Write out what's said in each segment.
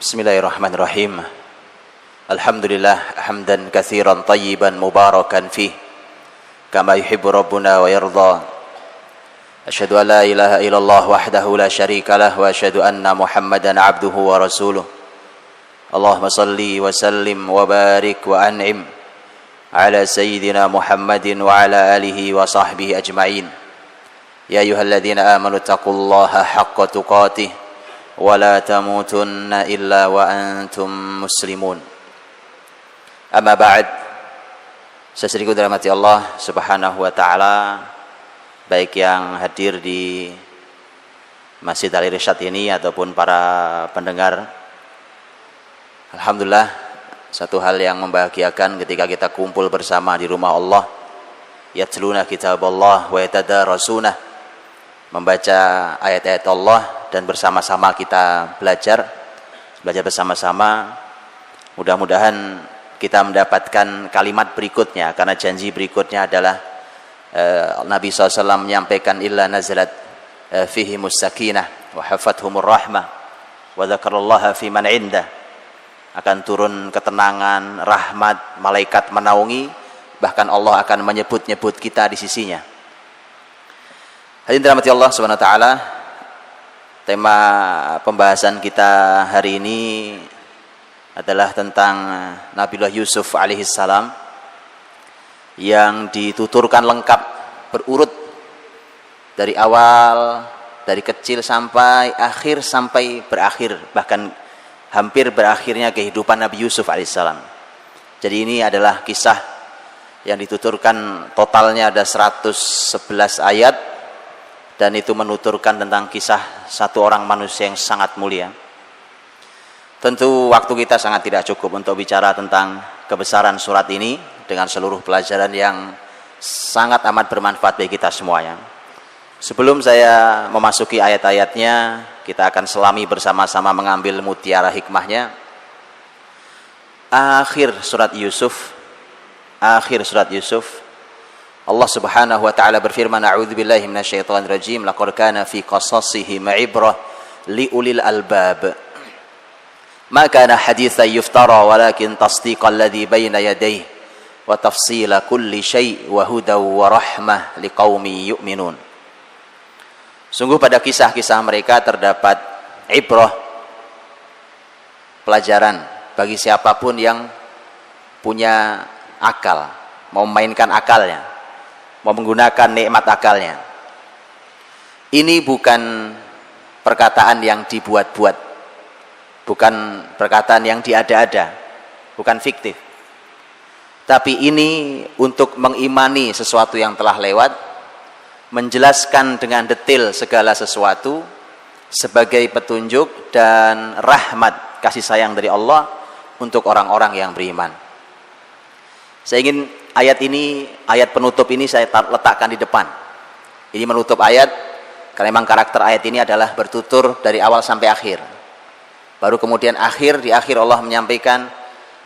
Bismillahirrahmanirrahim. Alhamdulillah hamdan katsiran tayyiban mubarakan fih kama yuhibbu rabbuna wa yarda. Asyhadu an la ilaha illallah wahdahu la syarikalah wa asyhadu anna Muhammadan abduhu wa rasuluh. Allahumma salli wa sallim wa barik wa an'im ala sayyidina Muhammadin wa ala alihi wa sahbihi ajma'in. Ya ayyuhalladzina amanu taqullaha haqqa tuqatih wa la tamutunna illa wa antum muslimun. Amma ba'd. Seseriku dirahmati Allah Subhanahu wa taala, baik yang hadir di Masjid Al-Irsyad ini ataupun para pendengar. Alhamdulillah, satu hal yang membahagiakan ketika kita kumpul bersama di rumah Allah, yatluna kitaballah wa yatadarasuna, membaca ayat-ayat Allah dan bersama-sama kita belajar bersama-sama. Mudah-mudahan kita mendapatkan kalimat berikutnya, karena janji berikutnya adalah Nabi SAW menyampaikan illa nazalat fihimus sakinah wa hafathumur rahmah wa dzakarallaha fi man indah, akan turun ketenangan, rahmat, malaikat menaungi, bahkan Allah akan menyebut-nyebut kita di sisinya. Hadirin dirahmati Allah Subhanahu wa taala, tema pembahasan kita hari ini adalah tentang Nabiullah Yusuf alaihissalam yang dituturkan lengkap berurut dari awal, dari kecil sampai akhir, sampai berakhir, bahkan hampir berakhirnya kehidupan Nabi Yusuf alaihissalam. Jadi ini adalah kisah yang dituturkan, totalnya ada 111 ayat, dan itu menuturkan tentang kisah satu orang manusia yang sangat mulia. Tentu waktu kita sangat tidak cukup untuk bicara tentang kebesaran surat ini dengan seluruh pelajaran yang sangat amat bermanfaat bagi kita semuanya. Sebelum saya memasuki ayat-ayatnya, kita akan selami bersama-sama mengambil mutiara hikmahnya. Akhir surat Yusuf, Allah Subhanahu wa taala berfirman, a'udzubillahi minasyaitonir rajim, laqad kana fi qasasihim ibrah liulil albab ma kana haditsan yuftara walakin tasdiqal ladzi baina yadayhi wa tafsila kulli syai' wa hudaw wa rahmah liqaumi yu'minun. Sungguh pada kisah-kisah mereka terdapat ibrah, pelajaran bagi siapapun yang punya akal, mau memainkan akalnya, mau menggunakan nikmat akalnya. Ini bukan perkataan yang dibuat-buat, bukan perkataan yang diada-ada, bukan fiktif. Tapi ini untuk mengimani sesuatu yang telah lewat, menjelaskan dengan detail segala sesuatu sebagai petunjuk dan rahmat, kasih sayang dari Allah untuk orang-orang yang beriman. Saya ingin ayat ini, ayat penutup ini saya letakkan di depan. Ini menutup ayat, karena memang karakter ayat ini adalah bertutur dari awal sampai akhir. Baru kemudian di akhir Allah menyampaikan,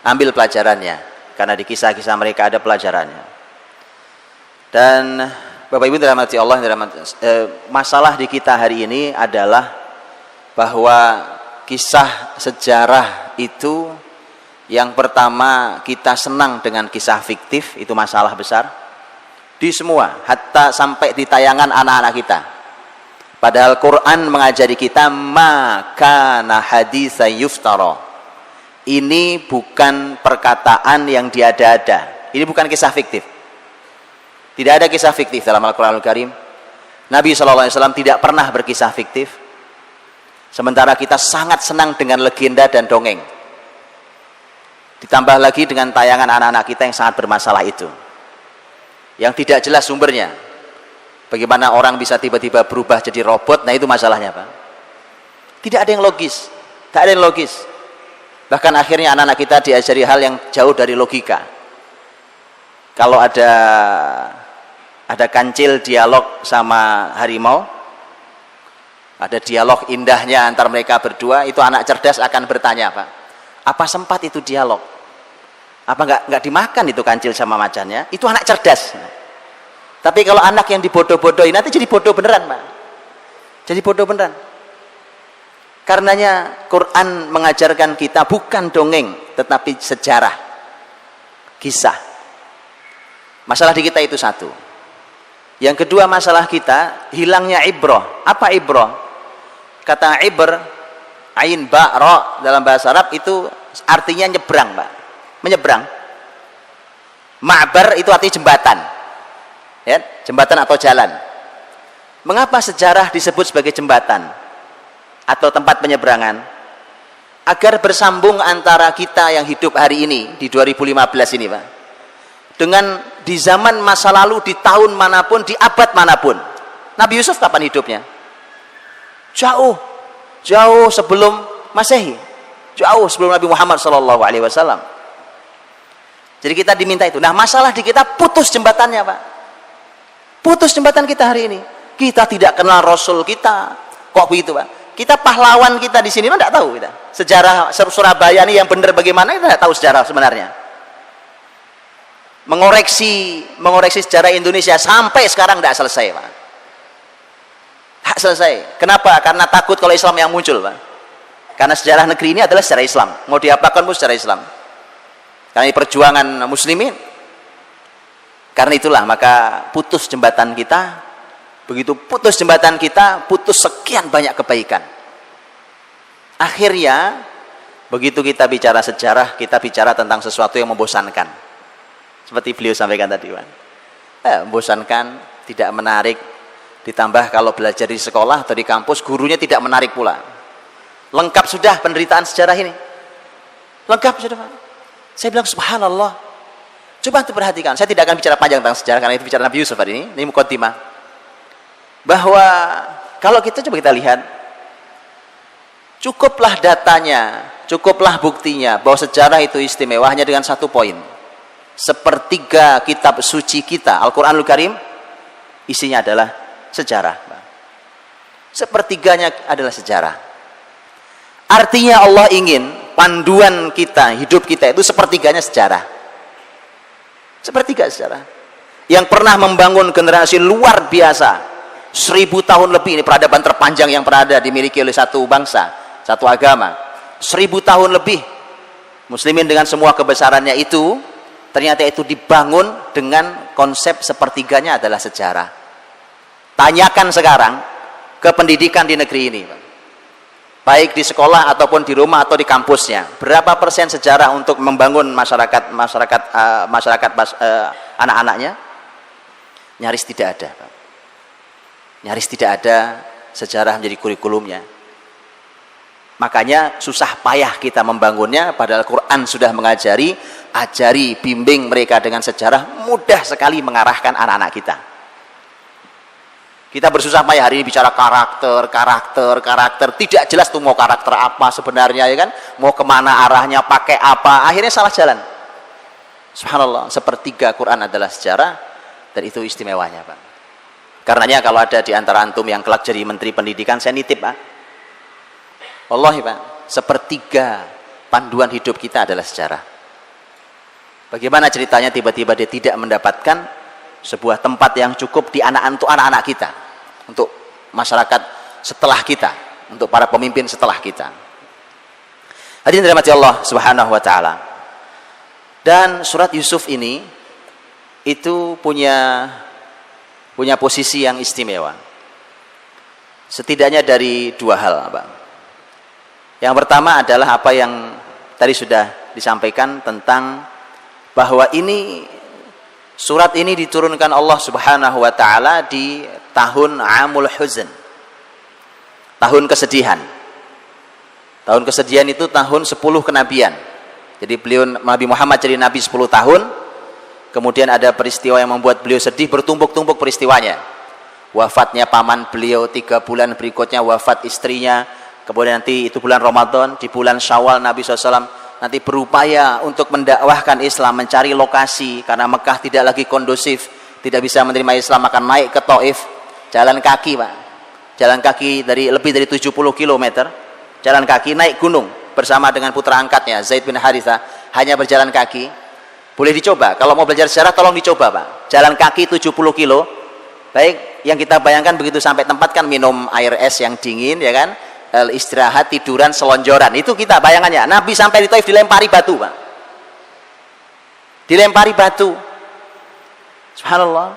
ambil pelajarannya, karena di kisah-kisah mereka ada pelajarannya. Dan Bapak Ibu dirahmati Allah, masalah di kita hari ini adalah bahwa kisah sejarah itu, yang pertama, kita senang dengan kisah fiktif, itu masalah besar di semua, hatta sampai di tayangan anak-anak kita. Padahal Quran mengajari kita makana haditsan yuftara. Ini bukan perkataan yang diada-ada, ini bukan kisah fiktif. Tidak ada kisah fiktif dalam Al-Quranul Karim. Nabi SAW tidak pernah berkisah fiktif. Sementara kita sangat senang dengan legenda dan dongeng. Ditambah lagi dengan tayangan anak-anak kita yang sangat bermasalah itu, yang tidak jelas sumbernya. Bagaimana orang bisa tiba-tiba berubah jadi robot, nah itu masalahnya, Pak. Tidak ada yang logis, tak ada yang logis. Bahkan akhirnya anak-anak kita diajari hal yang jauh dari logika. Kalau ada kancil dialog sama harimau, ada dialog indahnya antara mereka berdua, itu anak cerdas akan bertanya, Pak, apa sempat itu dialog? Apa nggak dimakan itu kancil sama macannya? Itu anak cerdas. Tapi kalau anak yang dibodoh-bodohin, nanti jadi bodoh beneran, Pak. Jadi bodoh beneran. Karenanya Quran mengajarkan kita bukan dongeng, tetapi sejarah, kisah. Masalah di kita itu satu. Yang kedua, masalah kita hilangnya ibrah. Apa ibrah? Kata ibr, ain ba ra dalam bahasa Arab itu artinya nyebrang, Pak. Menyeberang. Ma'bar itu artinya jembatan. Ya, jembatan atau jalan. Mengapa sejarah disebut sebagai jembatan atau tempat penyeberangan? Agar bersambung antara kita yang hidup hari ini di 2015 ini, Pak, dengan di zaman masa lalu, di tahun manapun, di abad manapun. Nabi Yusuf kapan hidupnya? Jauh sebelum Masehi, jauh sebelum Nabi Muhammad SAW. Jadi kita diminta itu. Nah, masalah di kita putus jembatannya, Pak. Putus jembatan kita hari ini. Kita tidak kenal Rasul kita. Kok begitu, Pak? Kita pahlawan kita di sini, tidak tahu kita. Sejarah Surabaya ini yang benar bagaimana, kita tidak tahu sejarah sebenarnya. Mengoreksi sejarah Indonesia sampai sekarang tidak selesai, Pak. Tak selesai. Kenapa? Karena takut kalau Islam yang muncul, Pak. Karena sejarah negeri ini adalah sejarah Islam. Mau diapakan pun sejarah Islam. Karena ini perjuangan muslimin. Karena itulah maka putus jembatan kita. Begitu putus jembatan kita, putus sekian banyak kebaikan. Akhirnya begitu kita bicara sejarah, kita bicara tentang sesuatu yang membosankan. Seperti beliau sampaikan tadi, Pak. Membosankan, tidak menarik. Ditambah kalau belajar di sekolah atau di kampus, gurunya tidak menarik pula. Lengkap sudah penderitaan sejarah ini. Lengkap sudah, Pak. Saya bilang subhanallah. Coba untuk perhatikan. Saya tidak akan bicara panjang tentang sejarah karena itu bicara Nabi Yusuf hari ini. Ini muqaddimah. Bahwa kalau kita coba kita lihat, cukuplah datanya, cukuplah buktinya bahwa sejarah itu istimewa hanya dengan satu poin. Sepertiga kitab suci kita, Al-Quranul Karim, isinya adalah sejarah. Sepertiganya adalah sejarah. Artinya Allah ingin panduan kita, hidup kita itu sepertiganya sejarah. Sepertiga sejarah. Yang pernah membangun generasi luar biasa. 1000 tahun lebih, ini peradaban terpanjang yang pernah ada dimiliki oleh satu bangsa, satu agama. 1000 tahun lebih. Muslimin dengan semua kebesarannya itu, ternyata itu dibangun dengan konsep sepertiganya adalah sejarah. Tanyakan sekarang ke pendidikan di negeri ini, baik di sekolah ataupun di rumah atau di kampusnya, berapa persen sejarah untuk membangun masyarakat anak-anaknya? Nyaris tidak ada, Pak. Nyaris tidak ada sejarah menjadi kurikulumnya. Makanya susah payah kita membangunnya, padahal Quran sudah mengajari, ajari, bimbing mereka dengan sejarah, mudah sekali mengarahkan anak-anak kita. Kita bersusah payah hari ini bicara karakter, tidak jelas tuh mau karakter apa sebenarnya, ya kan? Mau kemana arahnya, pakai apa, akhirnya salah jalan. Subhanallah, sepertiga Quran adalah sejarah, dan itu istimewanya, Pak. Karenanya kalau ada di antara antum yang kelak jadi menteri pendidikan, saya nitip, Pak. Wallahi, Pak, sepertiga panduan hidup kita adalah sejarah. Bagaimana ceritanya tiba-tiba dia tidak mendapatkan sebuah tempat yang cukup di anak-anak kita, untuk masyarakat setelah kita, untuk para pemimpin setelah kita. Hadirin dirahmati Allah Subhanahu wa taala. Dan surat Yusuf ini itu punya posisi yang istimewa. Setidaknya dari dua hal, Pak. Yang pertama adalah apa yang tadi sudah disampaikan tentang bahwa ini surat ini diturunkan Allah Subhanahu wa taala di tahun Amul Huzn. Tahun kesedihan. Tahun kesedihan itu tahun 10 kenabian. Jadi beliau Nabi Muhammad jadi nabi 10 tahun. Kemudian ada peristiwa yang membuat beliau sedih, bertumpuk-tumpuk peristiwanya. Wafatnya paman beliau, 3 bulan berikutnya wafat istrinya. Kemudian nanti itu bulan Ramadan, di bulan Syawal Nabi SAW nanti berupaya untuk mendakwahkan Islam, mencari lokasi karena Mekah tidak lagi kondusif, tidak bisa menerima Islam, akan naik ke Taif, jalan kaki, Pak. Jalan kaki lebih dari 70 km, jalan kaki naik gunung bersama dengan putra angkatnya Zaid bin Haritha, hanya berjalan kaki. Boleh dicoba, kalau mau belajar sejarah tolong dicoba, Pak. Jalan kaki 70 kilo. Baik, yang kita bayangkan begitu sampai tempat kan minum air es yang dingin, ya kan? istirahat, tiduran, selonjoran. Itu kita bayangannya. Nabi sampai di Taif dilempari batu, Pak. Dilempari batu. Subhanallah.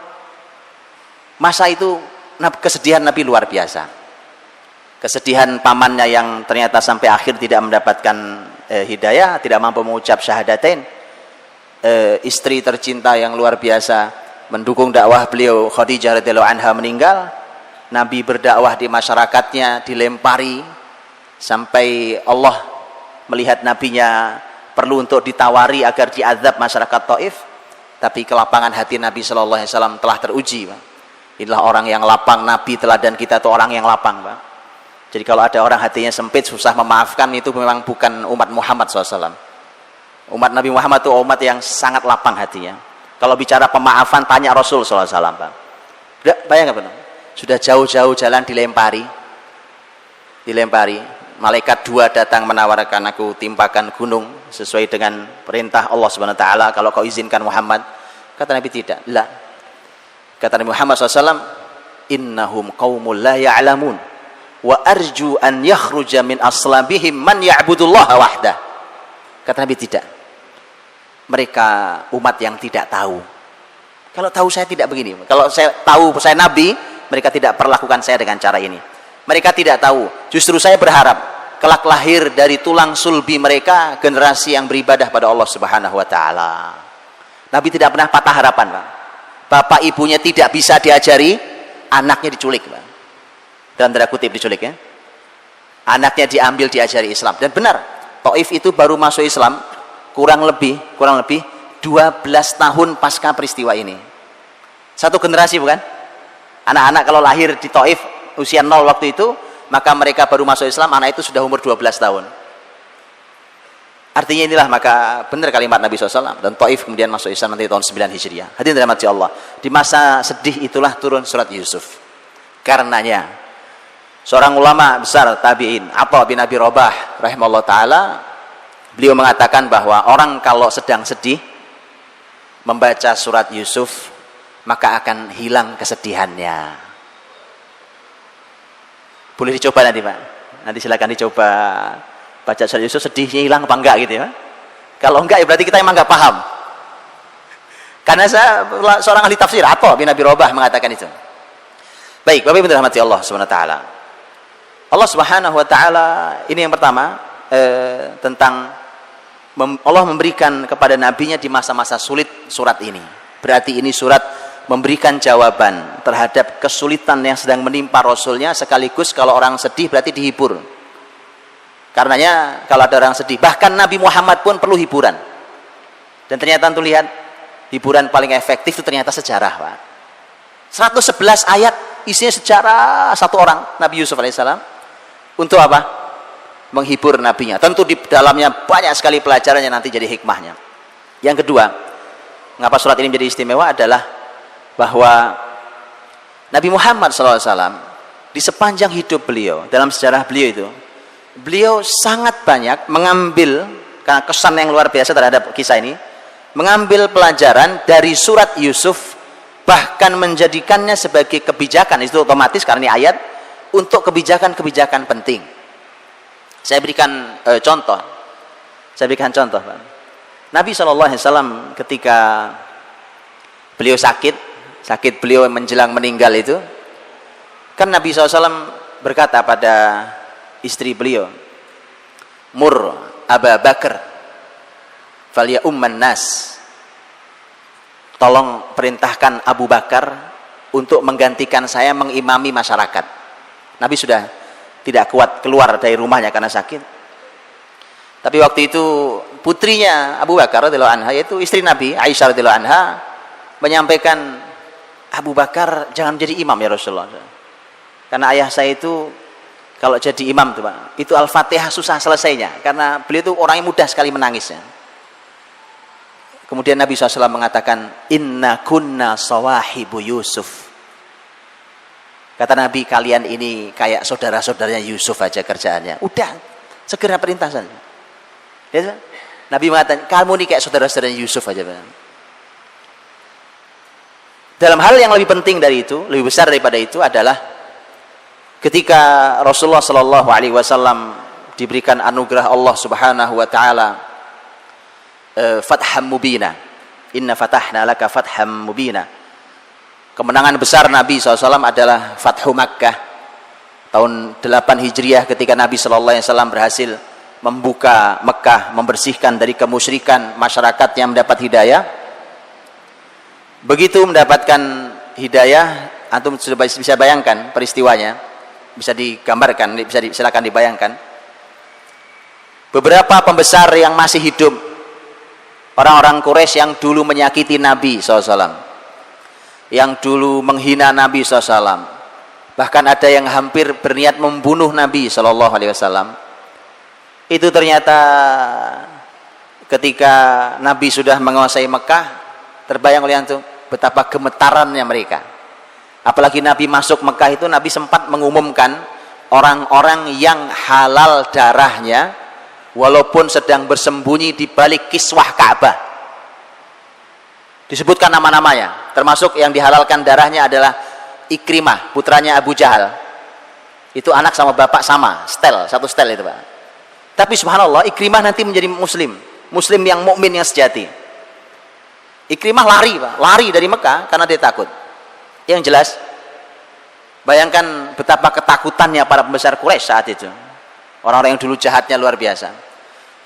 Masa itu kesedihan Nabi luar biasa. Kesedihan pamannya yang ternyata sampai akhir tidak mendapatkan hidayah, tidak mampu mengucap syahadatain. Istri tercinta yang luar biasa mendukung dakwah beliau, Khadijah radhiyallahu anha, meninggal. Nabi berdakwah di masyarakatnya dilempari sampai Allah melihat nabinya perlu untuk ditawari agar diazab masyarakat Taif. Tapi kelapangan hati Nabi sallallahu alaihi wasallam telah teruji, Pak. Inilah orang yang lapang. Nabi teladan kita itu orang yang lapang, Pak. Jadi kalau ada orang hatinya sempit, susah memaafkan, itu memang bukan umat Muhammad SAW. Umat Nabi Muhammad itu umat yang sangat lapang hatinya. Kalau bicara pemaafan, tanya Rasul SAW, Pak. Bayangkan, Pak. Sudah jauh-jauh jalan dilempari. Malaikat 2 datang menawarkan, aku timpakan gunung sesuai dengan perintah Allah Subhanahu wa taala, kalau kau izinkan Muhammad. Kata Nabi, tidak. La. Kata Nabi Muhammad SAW, innahum qaumul la ya'lamun wa arju an yakhruja min aslabihim man ya'budullaha wahdah. Kata Nabi, tidak. Mereka umat yang tidak tahu. Kalau tahu saya tidak begini. Kalau saya tahu saya Nabi, mereka tidak perlakukan saya dengan cara ini. Mereka tidak tahu. Justru saya berharap kelak lahir dari tulang sulbi mereka generasi yang beribadah pada Allah Subhanahu wa taala. Nabi tidak pernah patah harapan, Pak. Bapak ibunya tidak bisa diajari, anaknya diculik, Pak. Dalam tanda kutip diculik, ya. Anaknya diambil diajari Islam. Dan benar, Taif itu baru masuk Islam kurang lebih 12 tahun pasca peristiwa ini. Satu generasi, bukan? Anak-anak kalau lahir di Taif usia 0 waktu itu, maka mereka baru masuk Islam, anak itu sudah umur 12 tahun. Artinya inilah, maka benar kalimat Nabi SAW. Dan Taif kemudian masuk Islam nanti tahun 9 Hijriah. Hadirin dirahmati Allah. Di masa sedih itulah turun surat Yusuf. Karenanya seorang ulama besar tabi'in, Atha bin Abi Rabah rahimahullah ta'ala, beliau mengatakan bahwa orang kalau sedang sedih membaca surat Yusuf, maka akan hilang kesedihannya. Boleh dicoba nanti, Pak. Nanti silakan dicoba baca surat Yusuf, sedihnya hilang apa enggak gitu, ya. Kalau enggak, ya berarti kita emang enggak paham. Karena saya seorang ahli tafsir, Atha bin Abi Rabah mengatakan itu. Baik, Bapak Ibu dirahmati Allah Subhanahu wa taala. Allah Subhanahu wa taala ini yang pertama, tentang Allah memberikan kepada nabinya di masa-masa sulit surat ini. Berarti ini surat memberikan jawaban terhadap kesulitan yang sedang menimpa Rasulnya, sekaligus kalau orang sedih berarti dihibur. Karenanya kalau ada orang sedih, bahkan Nabi Muhammad pun perlu hiburan. Dan ternyata untuk lihat, hiburan paling efektif itu ternyata sejarah, Pak. 111 ayat isinya sejarah satu orang, Nabi Yusuf alaihissalam. Untuk apa? Menghibur nabinya. Tentu di dalamnya banyak sekali pelajarannya, nanti jadi hikmahnya. Yang kedua, mengapa surat ini menjadi istimewa adalah bahwa Nabi Muhammad SAW di sepanjang hidup beliau, dalam sejarah beliau itu, beliau sangat banyak mengambil, karena kesan yang luar biasa terhadap kisah ini, mengambil pelajaran dari surat Yusuf, bahkan menjadikannya sebagai kebijakan. Itu otomatis karena ini ayat, untuk kebijakan-kebijakan penting. Saya berikan contoh. Pak. Nabi SAW ketika beliau sakit beliau menjelang meninggal itu, kan Nabi SAW berkata pada istri beliau, Mur Aba Bakar falya umman nas, tolong perintahkan Abu Bakar untuk menggantikan saya mengimami masyarakat. Nabi sudah tidak kuat keluar dari rumahnya karena sakit. Tapi waktu itu putrinya Abu Bakar radhiyallahu anha, yaitu istri Nabi Aisyah radhiyallahu anha, menyampaikan, Abu Bakar jangan jadi imam ya Rasulullah. Karena ayah saya itu kalau jadi imam tuh, Pak, itu Al-Fatihah susah selesainya, karena beliau itu orang yang mudah sekali menangisnya. Kemudian Nabi SAW mengatakan, Inna kunna sawahibu Yusuf. Kata Nabi, kalian ini kayak saudara-saudaranya Yusuf aja kerjaannya. Udah, segera perintah saja. Ya, Nabi mengatakan, kamu ini kayak saudara-saudaranya Yusuf aja. Dalam hal yang lebih penting dari itu, lebih besar daripada itu adalah ketika Rasulullah Shallallahu Alaihi Wasallam diberikan anugerah Allah Subhanahu Wa Taala fatham mubina, inna fatahna laka fatham mubina, kemenangan besar Nabi SAW adalah Fathu Makkah tahun 8 Hijriah, ketika Nabi Shallallahu Alaihi Wasallam berhasil membuka Mekah, membersihkan dari kemusyrikan masyarakat yang mendapat hidayah. Begitu mendapatkan hidayah, antum sudah bisa bayangkan peristiwanya, bisa digambarkan, silakan dibayangkan. Beberapa pembesar yang masih hidup, orang-orang Quraisy yang dulu menyakiti Nabi SAW, yang dulu menghina Nabi SAW, bahkan ada yang hampir berniat membunuh Nabi SAW. Itu ternyata ketika Nabi sudah menguasai Mekah, terbayang oleh antum betapa gemetarannya mereka. Apalagi Nabi masuk Mekah itu, Nabi sempat mengumumkan orang-orang yang halal darahnya walaupun sedang bersembunyi di balik kiswah Ka'bah. Disebutkan nama-namanya, termasuk yang dihalalkan darahnya adalah Ikrimah, putranya Abu Jahal. Itu anak sama bapak sama, satu setel itu, Pak. Tapi subhanallah, Ikrimah nanti menjadi muslim yang mukmin yang sejati. Ikrimah lari, Pak, lari dari Mekah karena dia takut. Yang jelas, bayangkan betapa ketakutannya para pembesar Quraisy saat itu. Orang-orang yang dulu jahatnya luar biasa.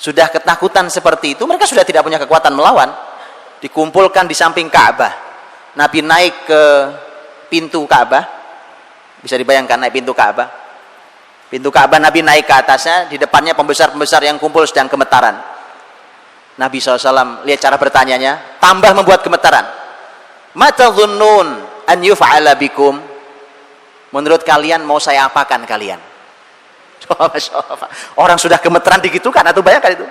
Sudah ketakutan seperti itu, mereka sudah tidak punya kekuatan melawan. Dikumpulkan di samping Ka'bah. Nabi naik ke pintu Ka'bah. Bisa dibayangkan naik pintu Ka'bah. Pintu Ka'bah, Nabi naik ke atasnya, di depannya pembesar-pembesar yang kumpul sedang gemetaran. Nabi SAW lihat cara bertanyanya, tambah membuat gemetaran. Mata dhunnun an yuf'ala bikum, menurut kalian mau saya apakan kalian? Orang sudah gemeteran digitukan, atau bayangkan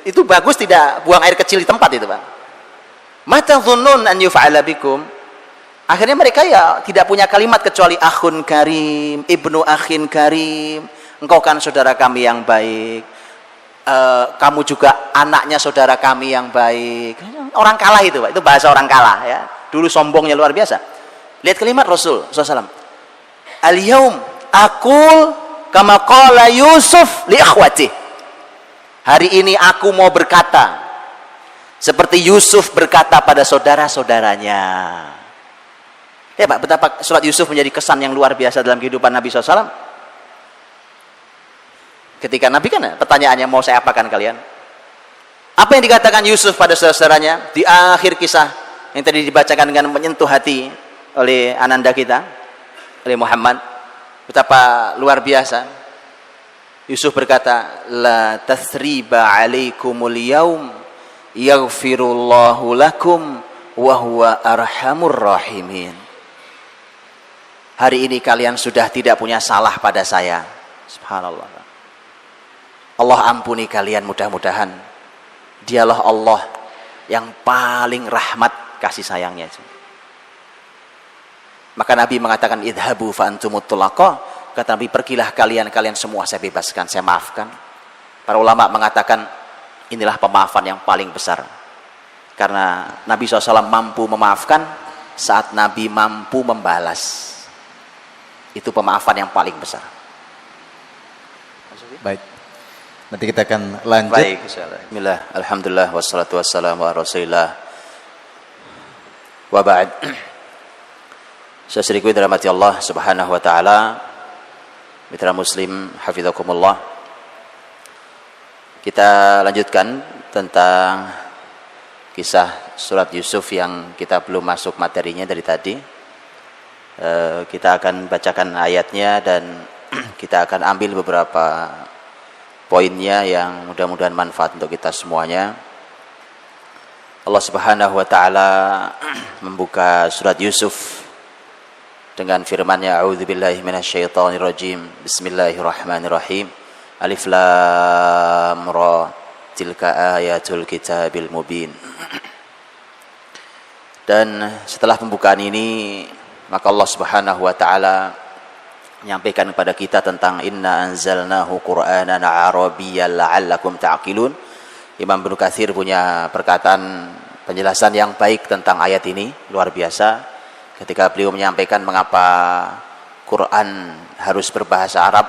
itu bagus tidak buang air kecil di tempat itu, Pak. Mata dhunnun an yuf'ala bikum. Akhirnya mereka ya tidak punya kalimat kecuali akhun karim, ibnu akhin karim, engkau kan saudara kami yang baik, kamu juga anaknya saudara kami yang baik. Orang kalah itu, Pak. Itu bahasa orang kalah ya. Dulu sombongnya luar biasa. Lihat kalimat Rasul SAW. Al-yaum aqul kama qala Yusuf li akhwati. Hari ini aku mau berkata seperti Yusuf berkata pada saudara-saudaranya. Ya, Pak, betapa surat Yusuf menjadi kesan yang luar biasa dalam kehidupan Nabi SAW. Ketika Nabi kan pertanyaannya, mau saya apakan kalian? Apa yang dikatakan Yusuf pada saudara-saudaranya di akhir kisah yang tadi dibacakan dengan menyentuh hati oleh ananda kita, oleh Muhammad, betapa luar biasa. Yusuf berkata, la tathriba alaikumul yaum yaghfirullahu lakum wa huwa arhamur rahimin. Hari ini kalian sudah tidak punya salah pada saya. Subhanallah. Allah ampuni kalian mudah-mudahan. Dialah Allah yang paling rahmat kasih sayangnya. Maka Nabi mengatakan idhabu fa antumut tulaqa. Kata Nabi, pergilah kalian semua saya bebaskan, saya maafkan. Para ulama mengatakan inilah pemaafan yang paling besar. Karena Nabi SAW mampu memaafkan saat Nabi mampu membalas. Itu pemaafan yang paling besar. Baik. Nanti kita akan lanjut. Baik, bismillah. Alhamdulillah wassalatu wassalamu ala Rasulillah. Wa ba'd. Saudaraku dirahmati Allah Subhanahu wa taala. Mitra muslim hafizakumullah. Kita lanjutkan tentang kisah surat Yusuf yang kita belum masuk materinya dari tadi. Kita akan bacakan ayatnya dan kita akan ambil beberapa poinnya yang mudah-mudahan manfaat untuk kita semuanya. Allah Subhanahu wa taala membuka surat Yusuf dengan firman-Nya, a'udzubillahi minasyaitonirrajim. Bismillahirrahmanirrahim. Alif lam ra, tilka ayatul kitabil mubin. Dan setelah pembukaan ini, maka Allah Subhanahu wa taala menyampaikan kepada kita tentang inna anzalnahu qur'anan arabiyyan la'allakum ta'qilun. Imam Ibnu Katsir punya perkataan penjelasan yang baik tentang ayat ini, luar biasa, ketika beliau menyampaikan mengapa Quran harus berbahasa Arab.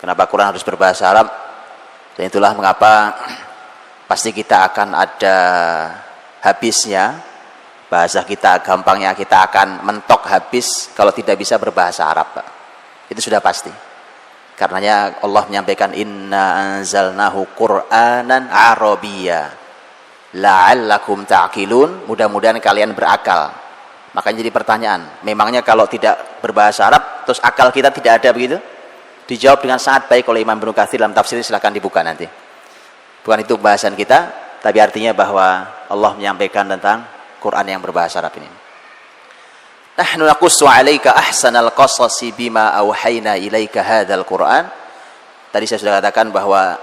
Kenapa Quran harus berbahasa Arab? Dan itulah mengapa pasti kita akan ada habisnya. Bahasa kita, gampangnya kita akan mentok habis kalau tidak bisa berbahasa Arab, Pak. Itu sudah pasti. Karenanya Allah menyampaikan inna anzalnahu Qur'anan Arabiyya la'allakum ta'qilun, mudah-mudahan kalian berakal. Makanya jadi pertanyaan, memangnya kalau tidak berbahasa Arab terus akal kita tidak ada begitu? Dijawab dengan sangat baik oleh Imam Ibnu Katsir dalam tafsir, silahkan dibuka nanti. Bukan itu pembahasan kita, tapi artinya bahwa Allah menyampaikan tentang Quran yang berbahasa Arab ini. Nahnu naqussu 'alaika ahsanal qasasi bima auhayna ilaika hadzal Qur'an. Tadi saya sudah katakan bahwa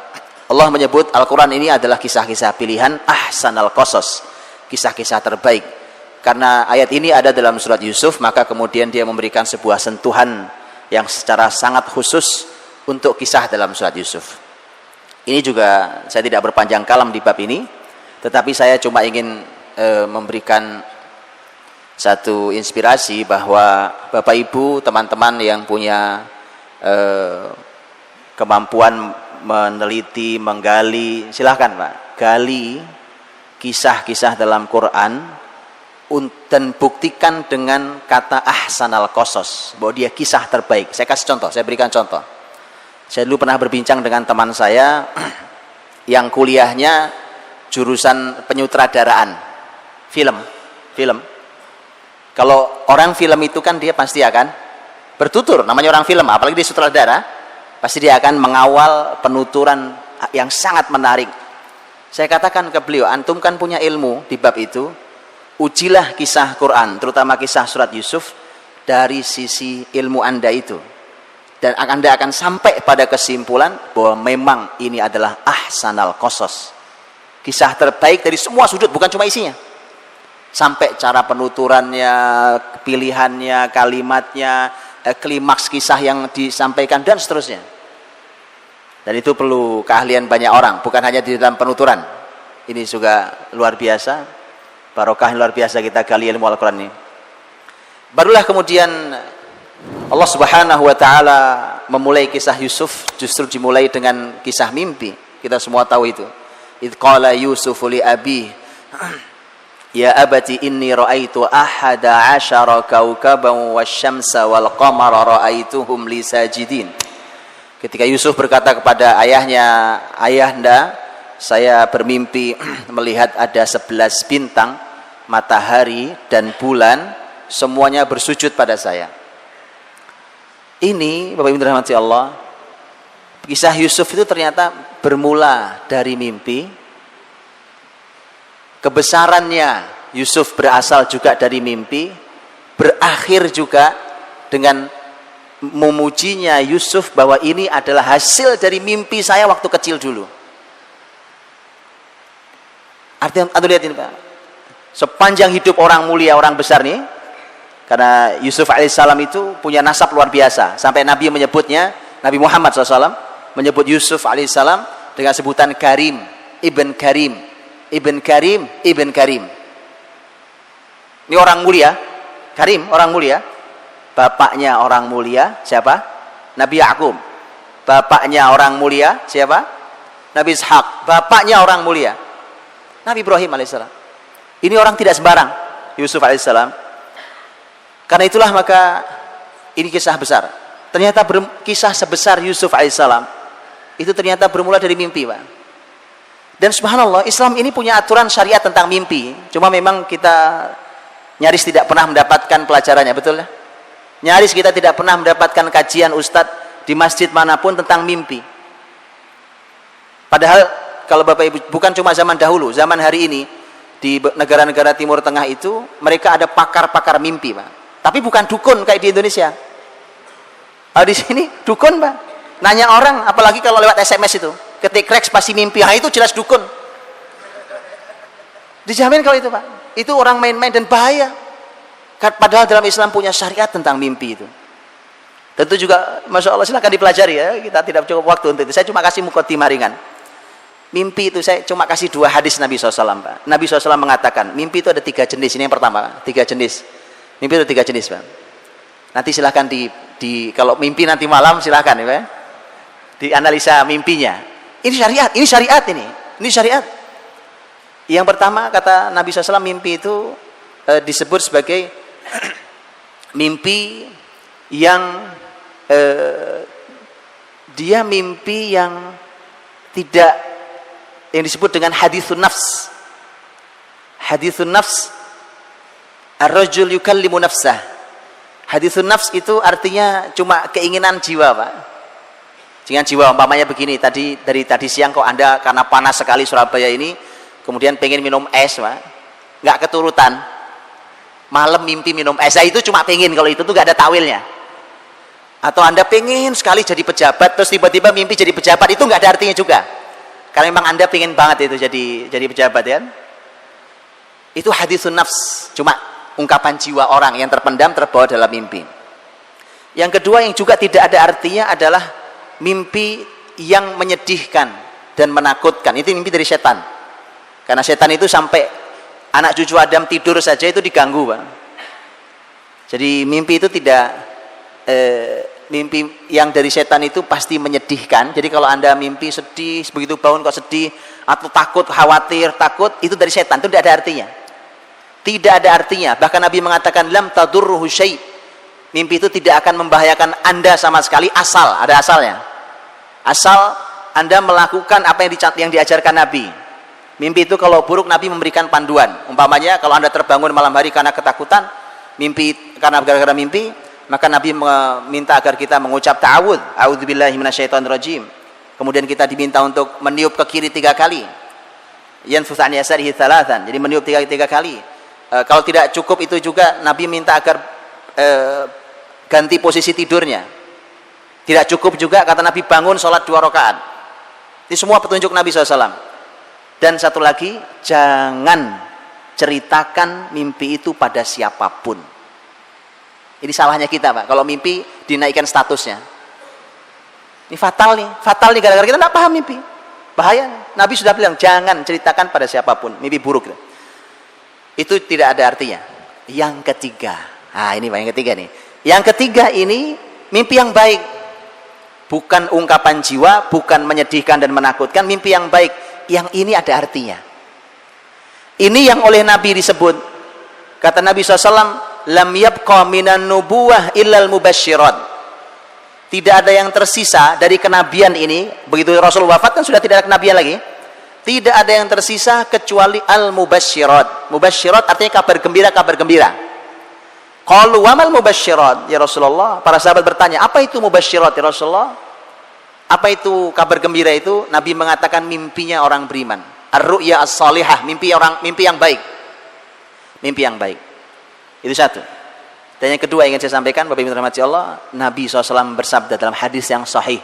Allah menyebut Al-Quran ini adalah kisah-kisah pilihan, ahsanal qasas, kisah-kisah terbaik. Karena ayat ini ada dalam surat Yusuf, maka kemudian dia memberikan sebuah sentuhan yang secara sangat khusus untuk kisah dalam surat Yusuf. Ini juga saya tidak berpanjang kalam di bab ini, tetapi saya cuma ingin memberikan satu inspirasi bahwa Bapak Ibu, teman-teman yang punya kemampuan meneliti, menggali, silahkan Pak, gali kisah-kisah dalam Quran dan buktikan dengan kata ahsanal qasas, bahwa dia kisah terbaik. Saya kasih contoh, saya berikan contoh. Saya dulu pernah berbincang dengan teman saya yang kuliahnya jurusan penyutradaraan film. Kalau orang film itu kan dia pasti akan bertutur, namanya orang film, apalagi dia sutradara, pasti dia akan mengawal penuturan yang sangat menarik. Saya katakan ke beliau, antum kan punya ilmu di bab itu, ujilah kisah Quran, terutama kisah surat Yusuf dari sisi ilmu Anda itu, dan Anda akan sampai pada kesimpulan bahwa memang ini adalah ahsanal qasas, kisah terbaik dari semua sudut, bukan cuma isinya, sampai cara penuturannya, pilihannya, kalimatnya, klimaks kisah yang disampaikan dan seterusnya. Dan itu perlu keahlian banyak orang, bukan hanya di dalam penuturan. Ini juga luar biasa, barokah luar biasa kita gali ilmu Al-Quran ini. Barulah kemudian Allah Subhanahu wa taala memulai kisah Yusuf, justru dimulai dengan kisah mimpi. Kita semua tahu itu. Idz qala Yusufu li abi ya abati inni ra'aitu ahada 'asyara kawkaban wasyamsa wal qamara ra'aituhum li sajidin. Ketika Yusuf berkata kepada ayahnya, ayahanda, saya bermimpi melihat ada 11 bintang, matahari dan bulan, semuanya bersujud pada saya. Ini Bapak Ibu dirahmati Allah, kisah Yusuf itu ternyata bermula dari mimpi. Kebesarannya Yusuf berasal juga dari mimpi, berakhir juga dengan memujinya Yusuf bahwa ini adalah hasil dari mimpi saya waktu kecil dulu. Artinya, anda lihat ini Pak, sepanjang hidup orang mulia, orang besar nih, karena Yusuf alaihissalam itu punya nasab luar biasa, sampai Nabi menyebutnya, Nabi Muhammad SAW menyebut Yusuf alaihissalam dengan sebutan Karim, Ibn Karim, Ibn Karim, Ibn Karim. Ini orang mulia, Karim, orang mulia. Bapaknya orang mulia, siapa? Nabi Ya'qub. Bapaknya orang mulia, siapa? Nabi Ishaq. Bapaknya orang mulia, Nabi Ibrahim alaihissalam. Ini orang tidak sembarang, Yusuf alaihissalam. Karena itulah maka ini kisah besar. Ternyata kisah sebesar Yusuf alaihissalam itu ternyata bermula dari mimpi, Pak. Dan subhanallah, Islam ini punya aturan syariat tentang mimpi. Cuma memang kita nyaris tidak pernah mendapatkan pelajarannya, betul ya? Nyaris kita tidak pernah mendapatkan kajian ustadz di masjid manapun tentang mimpi. Padahal kalau Bapak Ibu, bukan cuma zaman dahulu, zaman hari ini di negara-negara Timur Tengah itu mereka ada pakar-pakar mimpi, Pak. Tapi bukan dukun kayak di Indonesia. Di sini dukun, Pak. Nanya orang, apalagi kalau lewat SMS itu, ketik reks pasti mimpi, itu jelas dukun. Dijamin kalau itu, Pak. Itu orang main-main dan bahaya. Padahal dalam Islam punya syariat tentang mimpi itu. Tentu juga, Masya Allah, silahkan dipelajari ya. Kita tidak cukup waktu untuk itu. Saya cuma kasih mukaddimah ringan. Mimpi itu saya cuma kasih 2 hadis Nabi SAW, Pak. Nabi SAW mengatakan, mimpi itu ada 3 jenis. Ini yang pertama, 3 jenis. Mimpi itu 3 jenis, Pak. Nanti silahkan kalau mimpi nanti malam silahkan ya, dianalisa mimpinya. Ini syariat ini syariat. Yang pertama kata Nabi SAW, mimpi itu disebut sebagai mimpi yang dia mimpi yang tidak, yang disebut dengan hadithun nafs. Hadithun nafs, ar-rajul yukallimu nafsah. Hadithun nafs itu artinya cuma keinginan jiwa, Pak. Dengan jiwa, umpamanya begini, dari tadi siang kok Anda karena panas sekali Surabaya ini, kemudian pengen minum es, Pak. Nggak keturutan. Malam mimpi minum es, itu cuma pengen, kalau itu tuh nggak ada tawilnya. Atau Anda pengen sekali jadi pejabat, terus tiba-tiba mimpi jadi pejabat, itu nggak ada artinya juga. Karena memang Anda pengen banget itu jadi pejabat, ya. Itu hadithun nafs, cuma ungkapan jiwa orang yang terpendam, terbawa dalam mimpi. Yang kedua yang juga tidak ada artinya adalah mimpi yang menyedihkan dan menakutkan. Itu mimpi dari setan. Karena setan itu sampai anak cucu Adam tidur saja itu diganggu, Pak. Jadi mimpi itu tidak mimpi yang dari setan itu pasti menyedihkan. Jadi kalau Anda mimpi sedih, begitu bangun kok sedih, atau takut, khawatir, takut, itu dari setan, itu tidak ada artinya. Tidak ada artinya. Bahkan Nabi mengatakan lam tadurruhu syai'. Mimpi itu tidak akan membahayakan Anda sama sekali, asal ada asalnya. Asal Anda melakukan apa yang diajarkan Nabi. Mimpi itu kalau buruk Nabi memberikan panduan. Umpamanya kalau Anda terbangun malam hari karena ketakutan, karena gara-gara mimpi, maka Nabi meminta agar kita mengucap ta'awudz, a'udzubillahi minasyaitonirrajim. Kemudian kita diminta untuk meniup ke kiri 3 kali. Yanfuthu an yasarihi thalathan. Jadi meniup 3 kali. Kalau tidak cukup itu juga Nabi minta agar ganti posisi tidurnya. Tidak cukup juga kata Nabi bangun sholat 2 rakaat. Ini semua petunjuk Nabi SAW. Dan satu lagi, jangan ceritakan mimpi itu pada siapapun. Ini salahnya kita, Pak. Kalau mimpi dinaikkan statusnya. Ini fatal nih gara-gara kita tidak paham mimpi. Bahaya. Nabi sudah bilang jangan ceritakan pada siapapun mimpi buruk. Itu tidak ada artinya. Yang ketiga, ini Pak, yang ketiga nih. Yang ketiga ini mimpi yang baik, bukan ungkapan jiwa, bukan menyedihkan dan menakutkan, mimpi yang baik. Yang ini ada artinya. Ini yang oleh Nabi disebut, kata Nabi SAW, lam yabqa minan nubuwah illal mubasyirat. Tidak ada yang tersisa dari kenabian ini. Begitu Rasul wafat kan sudah tidak ada kenabian lagi. Tidak ada yang tersisa kecuali al-mubasyirat. Mubasyirat artinya kabar gembira. Qalu wamal mubasyirat ya Rasulullah. Para sahabat bertanya, apa itu mubasyirat ya Rasulullah? Apa itu kabar gembira itu? Nabi mengatakan mimpinya orang beriman. Ar-ru'ya as-salihah, mimpi yang baik. Mimpi yang baik. Itu satu. Dan yang kedua yang ingin saya sampaikan, Bapak Ibu rahmati Allah, Nabi SAW bersabda dalam hadis yang sahih,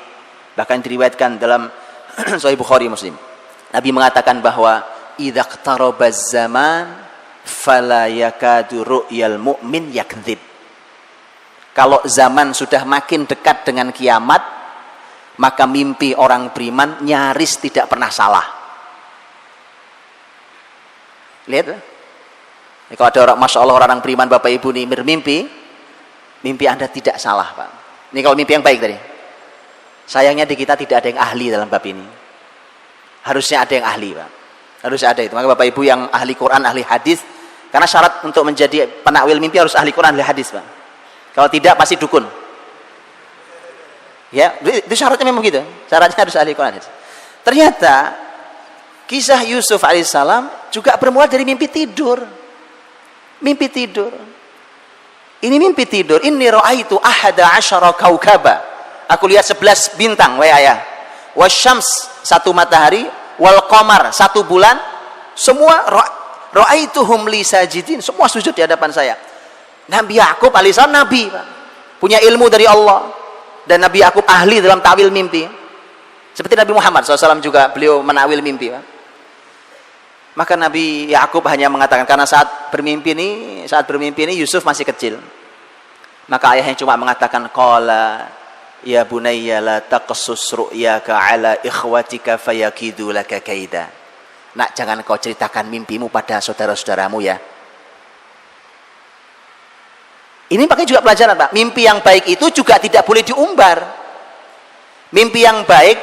bahkan diriwayatkan dalam Sahih Bukhari Muslim. Nabi mengatakan bahwa idza iqtarabaz zaman fala yakadu ru'yal mu'min yakdzib. Kalau zaman sudah makin dekat dengan kiamat, maka mimpi orang beriman nyaris tidak pernah salah. Lihat, kalau ada orang, masya Allah, orang beriman Bapak Ibu nih bermimpi, mimpi Anda tidak salah, Pak. Ini kalau mimpi yang baik tadi. Sayangnya di kita tidak ada yang ahli dalam bab ini. Harusnya ada yang ahli, Pak. Harusnya ada itu. Maka Bapak Ibu yang ahli Quran, ahli hadis, karena syarat untuk menjadi penakwil mimpi harus ahli Quran, ahli hadis, Pak. Kalau tidak pasti dukun. Ya, itu syaratnya memang gitu. Syaratnya harus ahli Quran. Ternyata kisah Yusuf alaihissalam juga bermula dari mimpi tidur. Mimpi tidur. Ini mimpi tidur. Inni ra'aitu ahada asyara kaukaba. Aku lihat 11 bintang, wahai ayah. Wasyams, 1 matahari, wal qamar, 1 bulan. Semua ra'aituhum li sajidin. Semua sujud di hadapan saya. Nabi Yakub alaihissalam nabi, Pak. Punya ilmu dari Allah. Dan Nabi Yakub ahli dalam ta'wil mimpi. Seperti Nabi Muhammad SAW juga beliau menawil mimpi, Pak. Maka Nabi Yakub hanya mengatakan, karena saat bermimpi ini Yusuf masih kecil. Maka ayahnya cuma mengatakan, qala ya bunayya la taqsus ru'yaka ala ikhwatika fayakidu laka kaida. Nak, jangan kau ceritakan mimpimu pada saudara-saudaramu ya. Ini pakai juga pelajaran, Pak. Mimpi yang baik itu juga tidak boleh diumbar. Mimpi yang baik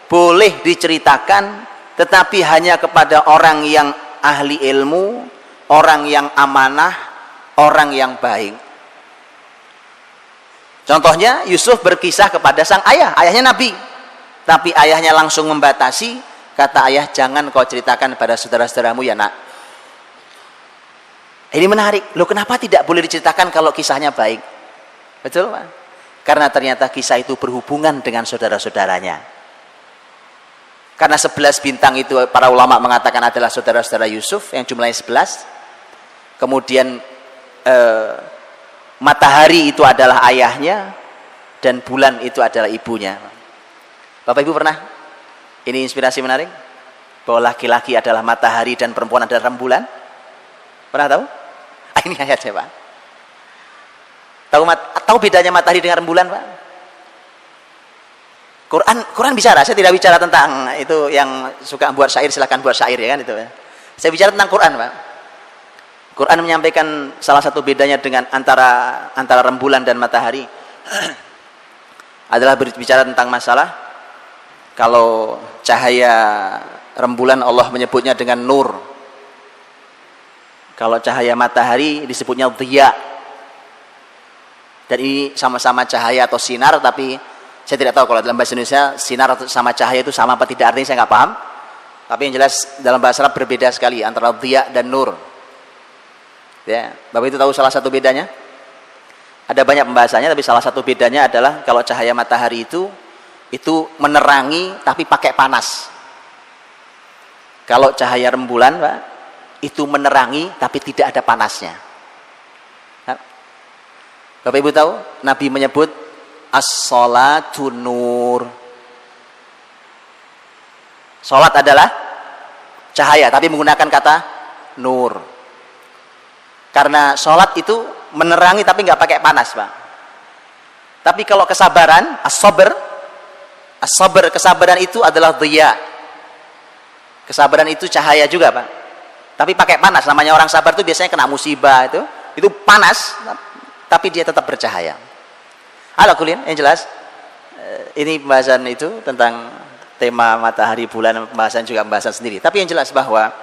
boleh diceritakan, tetapi hanya kepada orang yang ahli ilmu, orang yang amanah, orang yang baik. Contohnya Yusuf berkisah kepada sang ayah, ayahnya Nabi. Tapi ayahnya langsung membatasi, kata ayah, jangan kau ceritakan pada saudara-saudaramu ya nak. Ini menarik. Loh, kenapa tidak boleh diceritakan kalau kisahnya baik? Betul, Pak? Karena ternyata kisah itu berhubungan dengan saudara-saudaranya. Karena 11 bintang itu para ulama mengatakan adalah saudara-saudara Yusuf yang jumlahnya 11. Kemudian matahari itu adalah ayahnya dan bulan itu adalah ibunya. Bapak Ibu pernah? Ini inspirasi menarik. Bahwa laki-laki adalah matahari dan perempuan adalah rembulan. Pernah tahu? Ini ayatnya, Pak. Tahu bedanya matahari dengan rembulan, Pak? Quran bicara. Saya tidak bicara tentang itu yang suka buat syair, silakan buat syair ya kan itu. Saya bicara tentang Quran, Pak. Quran menyampaikan salah satu bedanya dengan antara rembulan dan matahari adalah berbicara tentang masalah kalau cahaya rembulan Allah menyebutnya dengan nur. Kalau cahaya matahari disebutnya dhiya. Dan ini sama-sama cahaya atau sinar, tapi saya tidak tahu kalau dalam bahasa Indonesia sinar atau sama cahaya itu sama apa tidak, artinya saya nggak paham. Tapi yang jelas dalam bahasa Arab berbeda sekali antara dhiya dan nur. Ya, Bapak itu tahu salah satu bedanya? Ada banyak pembahasannya, tapi salah satu bedanya adalah kalau cahaya matahari itu menerangi tapi pakai panas. Kalau cahaya rembulan, Pak, itu menerangi tapi tidak ada panasnya. Bapak Ibu tahu Nabi menyebut as-salatu nur. Salat adalah cahaya tapi menggunakan kata nur. Karena salat itu menerangi tapi nggak pakai panas, Pak. Tapi kalau kesabaran, as-sabr, kesabaran itu adalah dhiya. Kesabaran itu cahaya juga, Pak. Tapi pakai panas. Namanya orang sabar itu biasanya kena musibah itu panas, tapi dia tetap bercahaya. Ala kulin, yang jelas ini pembahasan itu tentang tema matahari bulan, pembahasan juga pembahasan sendiri. Tapi yang jelas bahwa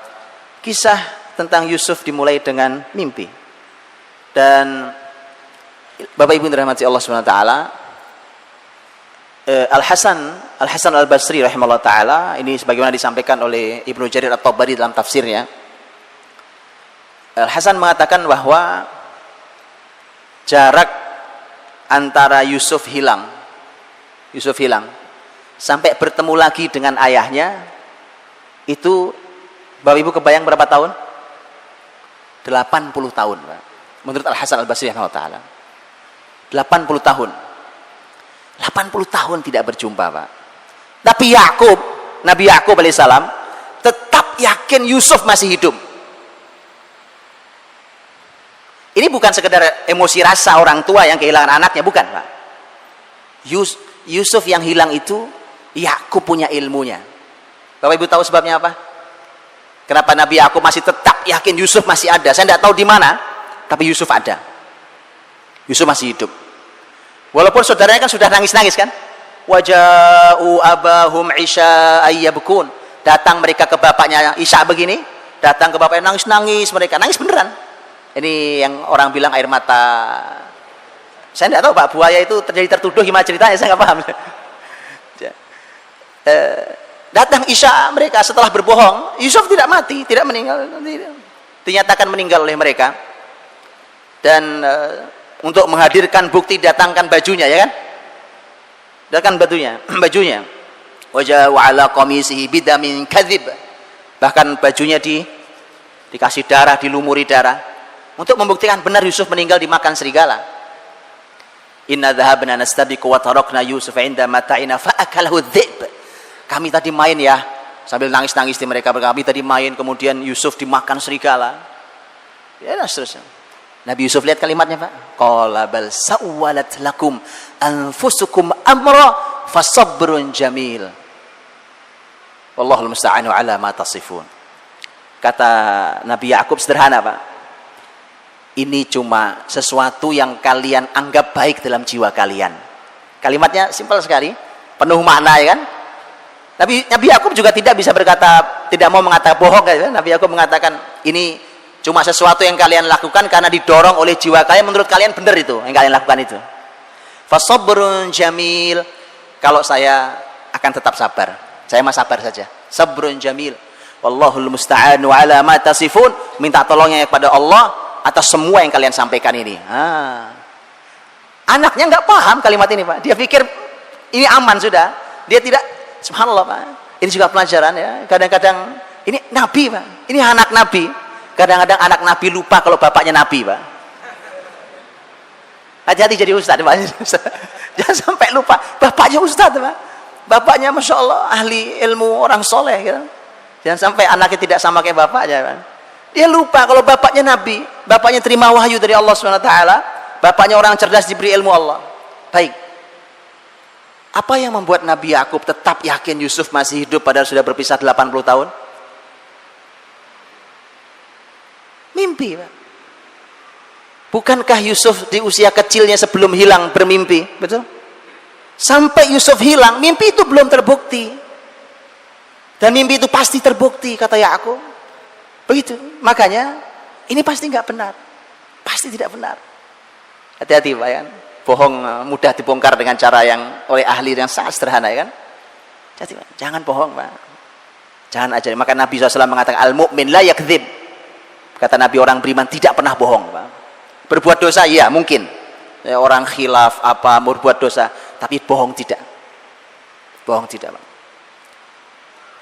kisah tentang Yusuf dimulai dengan mimpi. Dan Bapak Ibu dirahmati Allah Subhanahu wa taala, Al-Hasan Al-Basri rahimahullah taala, ini sebagaimana disampaikan oleh Ibnu Jarir At-Tabari dalam tafsirnya. Al-Hasan mengatakan bahwa jarak antara Yusuf hilang sampai bertemu lagi dengan ayahnya itu, Bapak Ibu kebayang berapa tahun? 80 tahun, Pak. Menurut Al-Hasan Al-Basri rahimahullah, 80 tahun. 80 tahun tidak berjumpa, Pak. Tapi Nabi Yakub alaihissalam tetap yakin Yusuf masih hidup. Ini bukan sekedar emosi rasa orang tua yang kehilangan anaknya, bukan, Pak. Yusuf yang hilang itu, Yakub punya ilmunya. Bapak Ibu tahu sebabnya apa? Kenapa Nabi Yakub masih tetap yakin Yusuf masih ada? Saya tidak tahu di mana, tapi Yusuf ada. Yusuf masih hidup. Walaupun saudaranya kan sudah nangis-nangis kan? Waja'u abahum isya ayyabkun. Datang mereka ke bapaknya Isya begini, datang ke bapaknya nangis-nangis, mereka nangis beneran. Ini yang orang bilang air mata. Saya tidak tahu, Pak, buaya itu tertuduh gimana ceritanya, saya nggak paham. Datang Isya mereka setelah berbohong, Yusuf tidak mati, tidak meninggal, dinyatakan meninggal oleh mereka. Dan untuk menghadirkan bukti datangkan bajunya, ya kan? Datangkan bajunya. Wajah wa'ala qamisihi bidamin kadzib. Bahkan bajunya dikasih darah, dilumuri darah. Untuk membuktikan benar Yusuf meninggal dimakan serigala. Inna dhahabna nastabiqu wa tarakna Yusuf 'inda mata'ina fa'akalahu dzib. Kami tadi main ya, sambil nangis-nangis di mereka, kami tadi main, kemudian Yusuf dimakan serigala. Ya, seterusnya. Nabi Yusuf lihat kalimatnya, Pak. Qala bal sawwalat lakum anfusukum amra fasabrun jamil. Wallahul musta'anu ala ma tasifun. Kata Nabi Yakub sederhana, Pak. ini cuma sesuatu yang kalian anggap baik dalam jiwa kalian. Kalimatnya simpel sekali, penuh makna, ya kan? Nabi Yakub juga tidak bisa berkata, tidak mau mengatakan bohong, kan? Nabi Yakub mengatakan ini cuma sesuatu yang kalian lakukan karena didorong oleh jiwa kalian, menurut kalian benar itu yang kalian lakukan itu. Fasabrun jamil, kalau saya akan tetap sabar, saya mah sabar saja. Sabrun jamil, wallahul musta'anu ala ma tasifun, minta tolongnya kepada Allah atas semua yang kalian sampaikan ini. Anaknya nggak paham kalimat ini, Pak. Dia pikir ini aman sudah, dia tidak. Subhanallah, Pak. Ini juga pelajaran, ya. Kadang-kadang ini Nabi, Pak. Ini anak Nabi. Kadang-kadang anak Nabi lupa kalau bapaknya Nabi, Pak. Hati-hati jadi ustadz, Pak. Jangan sampai lupa bapaknya ustadz, Pak. Bapaknya Masya Allah ahli ilmu, orang soleh, gitu. Jangan sampai anaknya tidak sama kayak bapaknya, Pak. Dia lupa kalau bapaknya Nabi, bapaknya terima wahyu dari Allah SWT, bapaknya orang cerdas diberi ilmu Allah. Baik. Apa yang membuat Nabi Yakub tetap yakin Yusuf masih hidup padahal sudah berpisah 80 tahun? Mimpi, Pak. Bukankah Yusuf di usia kecilnya sebelum hilang bermimpi? Betul? Sampai Yusuf hilang, mimpi itu belum terbukti. Dan mimpi itu pasti terbukti, kata Yakub. Begitu. Makanya, ini pasti nggak benar. Pasti tidak benar. Hati-hati, Pak, ya. Bohong mudah dibongkar dengan cara yang oleh ahli yang sangat sederhana, ya kan? Jadi jangan bohong, Pak. Jangan aja. Maka Nabi SAW mengatakan al-mu'min la yakdzib. Kata Nabi, orang beriman tidak pernah bohong, Pak. Berbuat dosa, iya mungkin. Ya, orang khilaf apa berbuat dosa, tapi bohong tidak. Bohong tidak, Pak.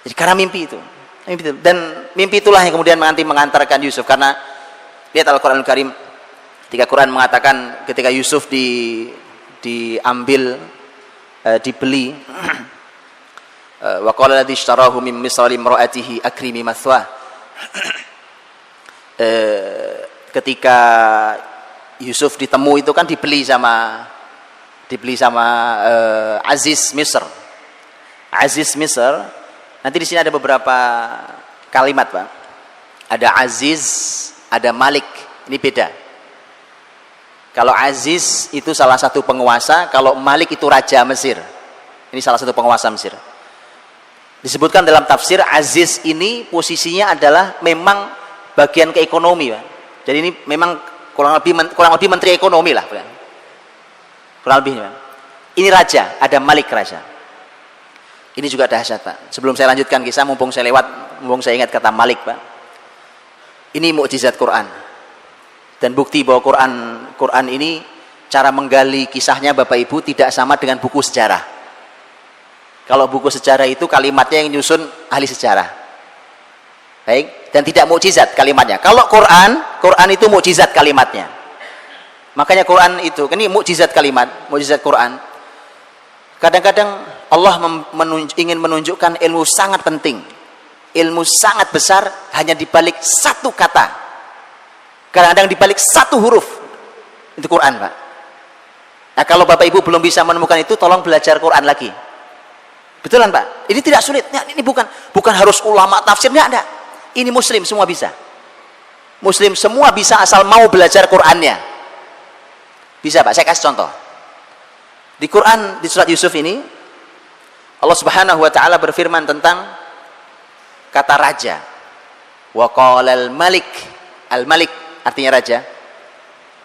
Jadi karena mimpi itu. Dan mimpi itulah yang kemudian nanti mengantarkan Yusuf, karena lihat Al-Qur'anul Karim. Ketika Quran mengatakan ketika Yusuf diambil, dibeli, wa qala alladzi ishtarahu min misr limra'atihi akrimi mathwah. Ketika Yusuf ditemu itu kan dibeli sama Aziz Misr. Aziz Misr. Nanti di sini ada beberapa kalimat, Pak. Ada Aziz, ada Malik. Ini beda. Kalau Aziz itu salah satu penguasa, kalau Malik itu raja Mesir. Ini salah satu penguasa Mesir. Disebutkan dalam tafsir, Aziz ini posisinya adalah memang bagian ke ekonomi, Pak. Jadi ini memang kurang lebih menteri ekonomi lah, Pak. Kurang lebih, Pak. Ini raja, ada Malik raja. Ini juga dahsyat, Pak. Sebelum saya lanjutkan kisah, mumpung saya ingat kata Malik, Pak. Ini mukjizat Quran. Dan bukti bahwa Quran ini cara menggali kisahnya Bapak Ibu tidak sama dengan buku sejarah. Kalau buku sejarah itu kalimatnya yang nyusun ahli sejarah. Baik, dan tidak mukjizat kalimatnya. Kalau Quran itu mukjizat kalimatnya. Makanya Quran itu, ini mukjizat kalimat, mukjizat Quran. Kadang-kadang Allah ingin menunjukkan ilmu sangat penting, ilmu sangat besar hanya di balik satu kata. Kadang-kadang dibalik satu huruf. Itu Quran, Pak. Nah, kalau Bapak Ibu belum bisa menemukan itu, tolong belajar Quran lagi. Betulan, Pak? Ini tidak sulit. Nah, ini bukan harus ulama tafsir, enggak. Ini muslim semua bisa. Muslim semua bisa asal mau belajar Qurannya. Bisa, Pak. Saya kasih contoh. Di Quran, di surat Yusuf ini, Allah Subhanahu wa taala berfirman tentang kata raja. Wa qala al-malik. Al-Malik artinya raja.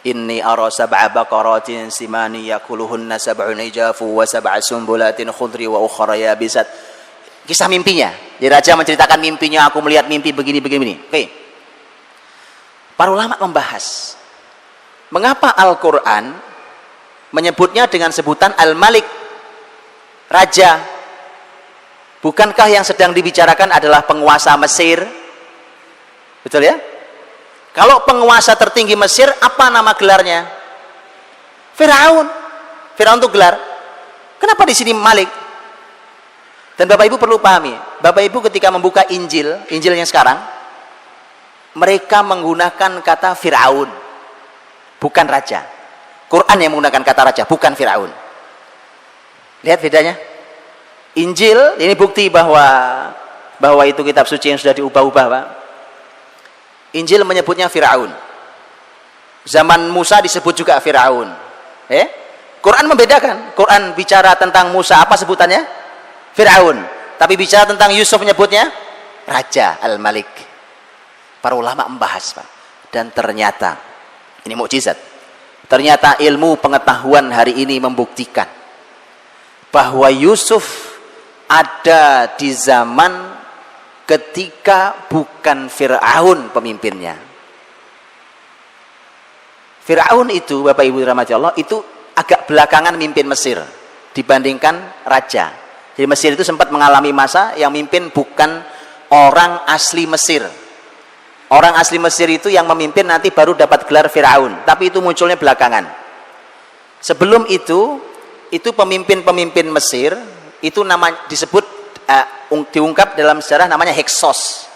Inni ara sab'a baqaratin simani yakuluhunna sab'un ijafu wa sab'a sumbulatin khudri wa ukhra yabisat. Kisah mimpinya. Jadi raja menceritakan mimpinya, aku melihat mimpi begini. Oke. Para ulama membahas mengapa Al-Qur'an menyebutnya dengan sebutan Al-Malik, raja. Bukankah yang sedang dibicarakan adalah penguasa Mesir? Betul ya? Kalau penguasa tertinggi Mesir, apa nama gelarnya? Firaun. Firaun itu gelar. Kenapa di sini Malik? Dan Bapak Ibu perlu pahami, Bapak Ibu ketika membuka Injil yang sekarang, mereka menggunakan kata Firaun, bukan raja. Quran yang menggunakan kata raja, bukan Firaun. Lihat bedanya. Injil ini bukti bahwa itu kitab suci yang sudah diubah-ubah, Pak. Injil menyebutnya Firaun. Zaman Musa disebut juga Firaun. Quran membedakan. Quran bicara tentang Musa apa sebutannya? Firaun. Tapi bicara tentang Yusuf menyebutnya Raja Al-Malik. Para ulama membahas, Pak. Dan ternyata ini mukjizat. Ternyata ilmu pengetahuan hari ini membuktikan bahwa Yusuf ada di zaman ketika bukan Firaun pemimpinnya. Firaun itu, Bapak Ibu rahmati Allah, itu agak belakangan mimpin Mesir dibandingkan raja. Jadi Mesir itu sempat mengalami masa yang mimpin bukan orang asli Mesir. Orang asli Mesir itu yang memimpin nanti baru dapat gelar Firaun, tapi itu munculnya belakangan. Sebelum itu pemimpin-pemimpin Mesir itu nama disebut diungkap dalam sejarah namanya Hyksos.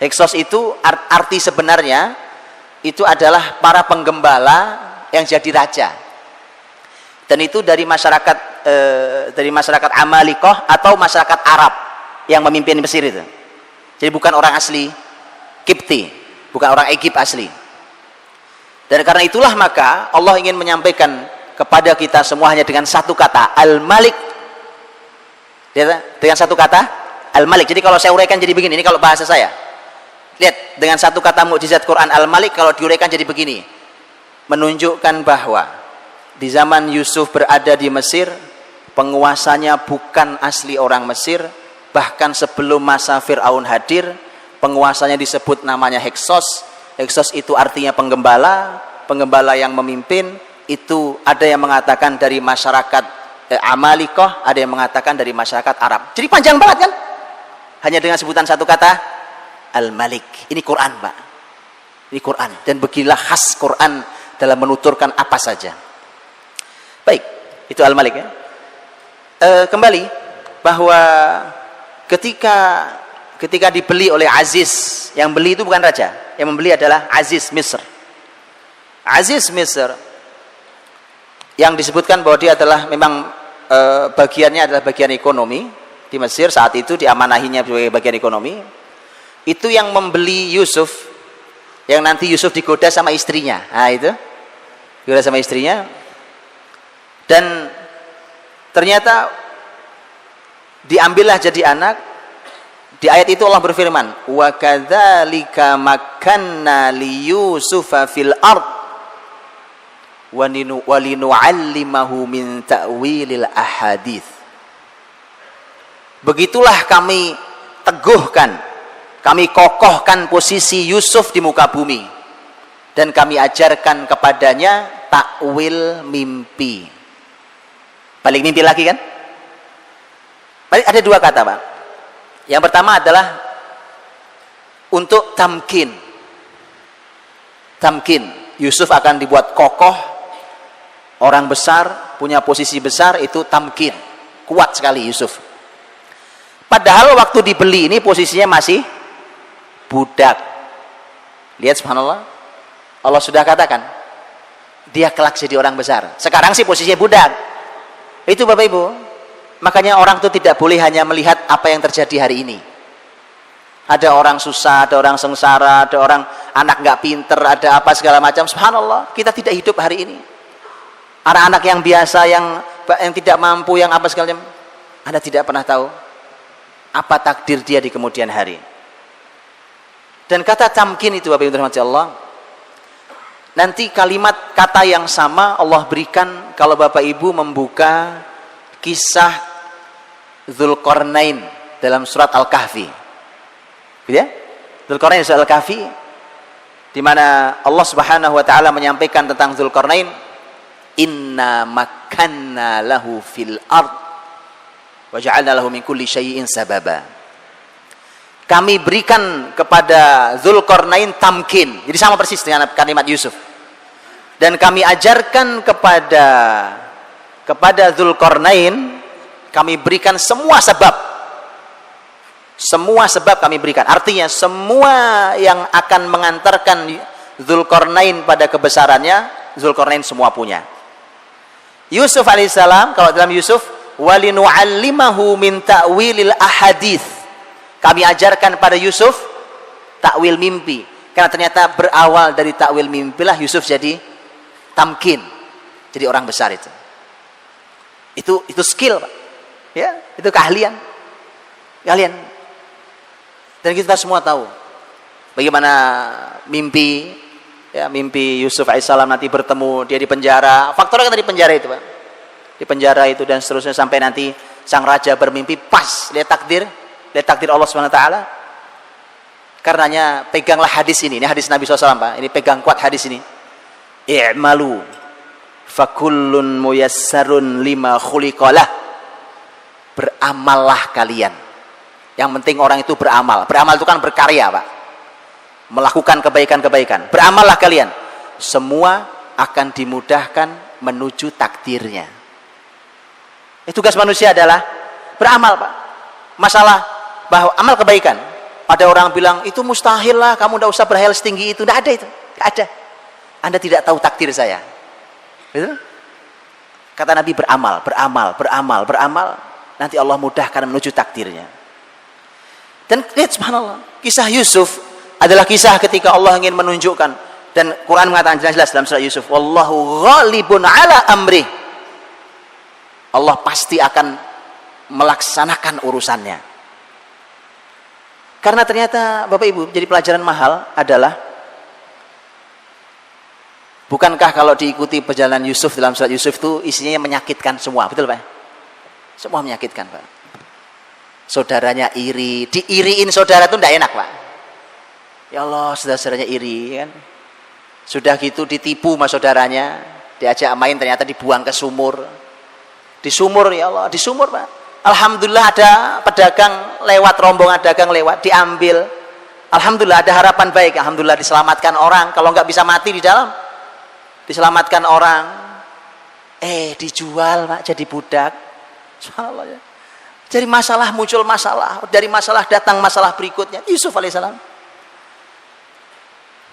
Hyksos itu arti sebenarnya itu adalah para penggembala yang jadi raja. Dan itu dari masyarakat Amalikoh atau masyarakat Arab yang memimpin Mesir itu. Jadi bukan orang asli Kipti, bukan orang Egypt asli. Dan karena itulah maka Allah ingin menyampaikan kepada kita semua hanya dengan satu kata, Al-Malik. Dengan satu kata, Al-Malik. Jadi kalau saya uraikan jadi begini, ini kalau bahasa saya. Lihat, dengan satu kata mukjizat Quran Al-Malik kalau diuraikan jadi begini. Menunjukkan bahwa di zaman Yusuf berada di Mesir, penguasanya bukan asli orang Mesir, bahkan sebelum masa Fir'aun hadir, penguasanya disebut namanya Hyksos. Hyksos itu artinya penggembala, penggembala yang memimpin. Itu ada yang mengatakan dari masyarakat Amalikoh, ada yang mengatakan dari masyarakat Arab. Jadi panjang banget kan? Hanya dengan sebutan satu kata, Al-Malik. Ini Quran, Pak. Ini Quran. Dan beginilah khas Quran dalam menuturkan apa saja. Baik, itu Al-Malik ya. Kembali bahwa ketika dibeli oleh Aziz, yang beli itu bukan raja, yang membeli adalah Aziz Misr. Aziz Misr yang disebutkan bahwa dia adalah memang bagiannya adalah bagian ekonomi di Mesir saat itu, diamanahinya sebagai bagian ekonomi. Itu yang membeli Yusuf, yang nanti Yusuf digoda sama istrinya. Nah itu digoda sama istrinya. Dan ternyata diambillah jadi anak. Di ayat itu Allah berfirman, wa kadzalika makkanna li Yusufa fil ard wa linu'allimahu min ta'wilil ahadits. Begitulah kami teguhkan, kami kokohkan posisi Yusuf di muka bumi, dan kami ajarkan kepadanya takwil mimpi. Balik mimpi lagi kan? Ada dua kata, Pak. Yang pertama adalah untuk tamkin. Tamkin, Yusuf akan dibuat kokoh, orang besar, punya posisi besar, itu tamkin. Kuat sekali Yusuf. Padahal waktu dibeli ini posisinya masih budak. Lihat subhanallah, Allah sudah katakan dia kelak jadi orang besar. Sekarang sih posisinya budak. Itu Bapak Ibu. Makanya orang itu tidak boleh hanya melihat apa yang terjadi hari ini. Ada orang susah, ada orang sengsara, ada orang anak nggak pinter, ada apa segala macam. Subhanallah, kita tidak hidup hari ini. Anak-anak yang biasa, yang tidak mampu, yang apa segala macam, Anda tidak pernah tahu apa takdir dia di kemudian hari. Dan kata tamkin itu Bapak Ibu rahmati Allah, nanti kalimat kata yang sama Allah berikan kalau Bapak Ibu membuka kisah Dzulqarnain dalam surat Al-Kahfi. Gitu ya? Dzulqarnain surat Al-Kahfi, di mana Allah Subhanahu wa taala menyampaikan tentang Dzulqarnain, inna makkanna lahu fil ard wa ja'alna lahu min kulli syai'in sababa. Kami berikan kepada Dzulqarnain tamkin. Jadi sama persis dengan kalimat Yusuf. Dan kami ajarkan kepada Dzulqarnain, kami berikan semua sebab. Semua sebab kami berikan. Artinya semua yang akan mengantarkan Dzulqarnain pada kebesarannya, Dzulqarnain semua punya. Yusuf alaihissalam, kalau dalam Yusuf, walinu'allimahu min ta'wilil ahadits. Kami ajarkan pada Yusuf takwil mimpi. Karena ternyata berawal dari takwil mimpilah Yusuf jadi tamkin, jadi orang besar itu. Itu skill, Pak. Ya, itu keahlian. Dan kita semua tahu bagaimana mimpi Yusuf alaihissalam nanti bertemu dia di penjara. Faktornya kan di penjara itu, Pak. Di penjara itu dan seterusnya sampai nanti sang raja bermimpi pas lihat takdir Allah Subhanahu wa taala. Karenanya peganglah hadis ini hadis Nabi SAW, Pak. Ini pegang kuat hadis ini. I'malu fakullun muyassarun lima khuliqalah. Beramallah kalian. Yang penting orang itu beramal. Beramal itu kan berkarya, Pak. Melakukan kebaikan-kebaikan. Beramallah kalian. Semua akan dimudahkan menuju takdirnya. Tugas manusia adalah beramal, Pak. Masalah bahwa amal kebaikan. Ada orang bilang, itu mustahil lah, kamu tidak usah berhayal setinggi itu. Tidak ada itu. Tidak ada. Anda tidak tahu takdir saya. Betul? Kata Nabi, beramal. Nanti Allah mudahkan menuju takdirnya. Dan lihat subhanallah, kisah Yusuf adalah kisah ketika Allah ingin menunjukkan, dan Quran mengatakan jelas dalam surah Yusuf, wallahu ghalibun ala amrih. Allah pasti akan melaksanakan urusannya. Karena ternyata Bapak Ibu, jadi pelajaran mahal adalah, bukankah kalau diikuti perjalanan Yusuf dalam surat Yusuf itu isinya menyakitkan semua, betul Pak? Semua menyakitkan, Pak. Saudaranya iri, diiriin saudara itu tidak enak, Pak. Ya Allah, saudara-saudaranya iri kan. Sudah gitu ditipu sama saudaranya, diajak main ternyata dibuang ke sumur. Di sumur, ya Allah, di sumur, Pak. Alhamdulillah ada pedagang lewat, rombongan dagang lewat, diambil. Alhamdulillah ada harapan baik. Alhamdulillah diselamatkan orang. Kalau nggak bisa mati di dalam, diselamatkan orang. Dijual, Pak, jadi budak. Subhanallah ya. Dari masalah muncul masalah, dari masalah datang masalah berikutnya. Yusuf alaihissalam.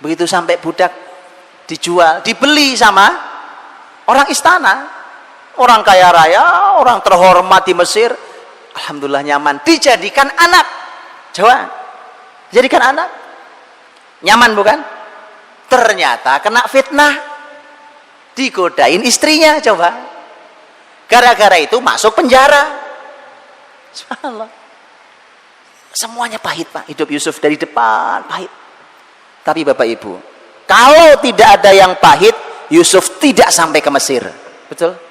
Begitu sampai budak dijual, dibeli sama orang istana. Orang kaya raya, orang terhormat di Mesir, alhamdulillah nyaman, dijadikan anak. Coba, jadikan anak, nyaman bukan? Ternyata kena fitnah, digodain istrinya, coba. Gara-gara itu masuk penjara. Subhanallah. Semuanya pahit, Pak. Hidup Yusuf dari depan pahit. Tapi Bapak Ibu, kalau tidak ada yang pahit, Yusuf tidak sampai ke Mesir. Betul?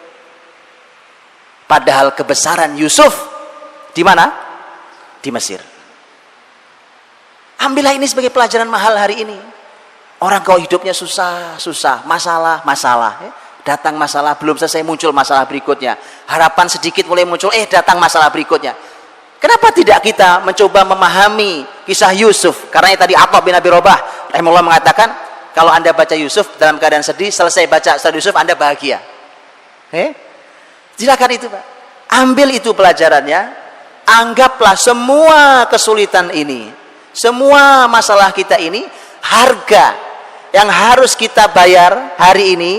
Padahal kebesaran Yusuf di mana? Di Mesir. Ambillah ini sebagai pelajaran mahal hari ini. Orang kalau hidupnya susah, masalah, datang masalah, belum selesai muncul masalah berikutnya. Harapan sedikit mulai muncul, datang masalah berikutnya. Kenapa tidak kita mencoba memahami kisah Yusuf? Karena tadi Atha bin Abi Rabah rahimahullah mengatakan, kalau Anda baca Yusuf dalam keadaan sedih, selesai baca surat Yusuf Anda bahagia. Silakan itu, Pak. Ambil itu pelajarannya. Anggaplah semua kesulitan ini, semua masalah kita ini, harga yang harus kita bayar hari ini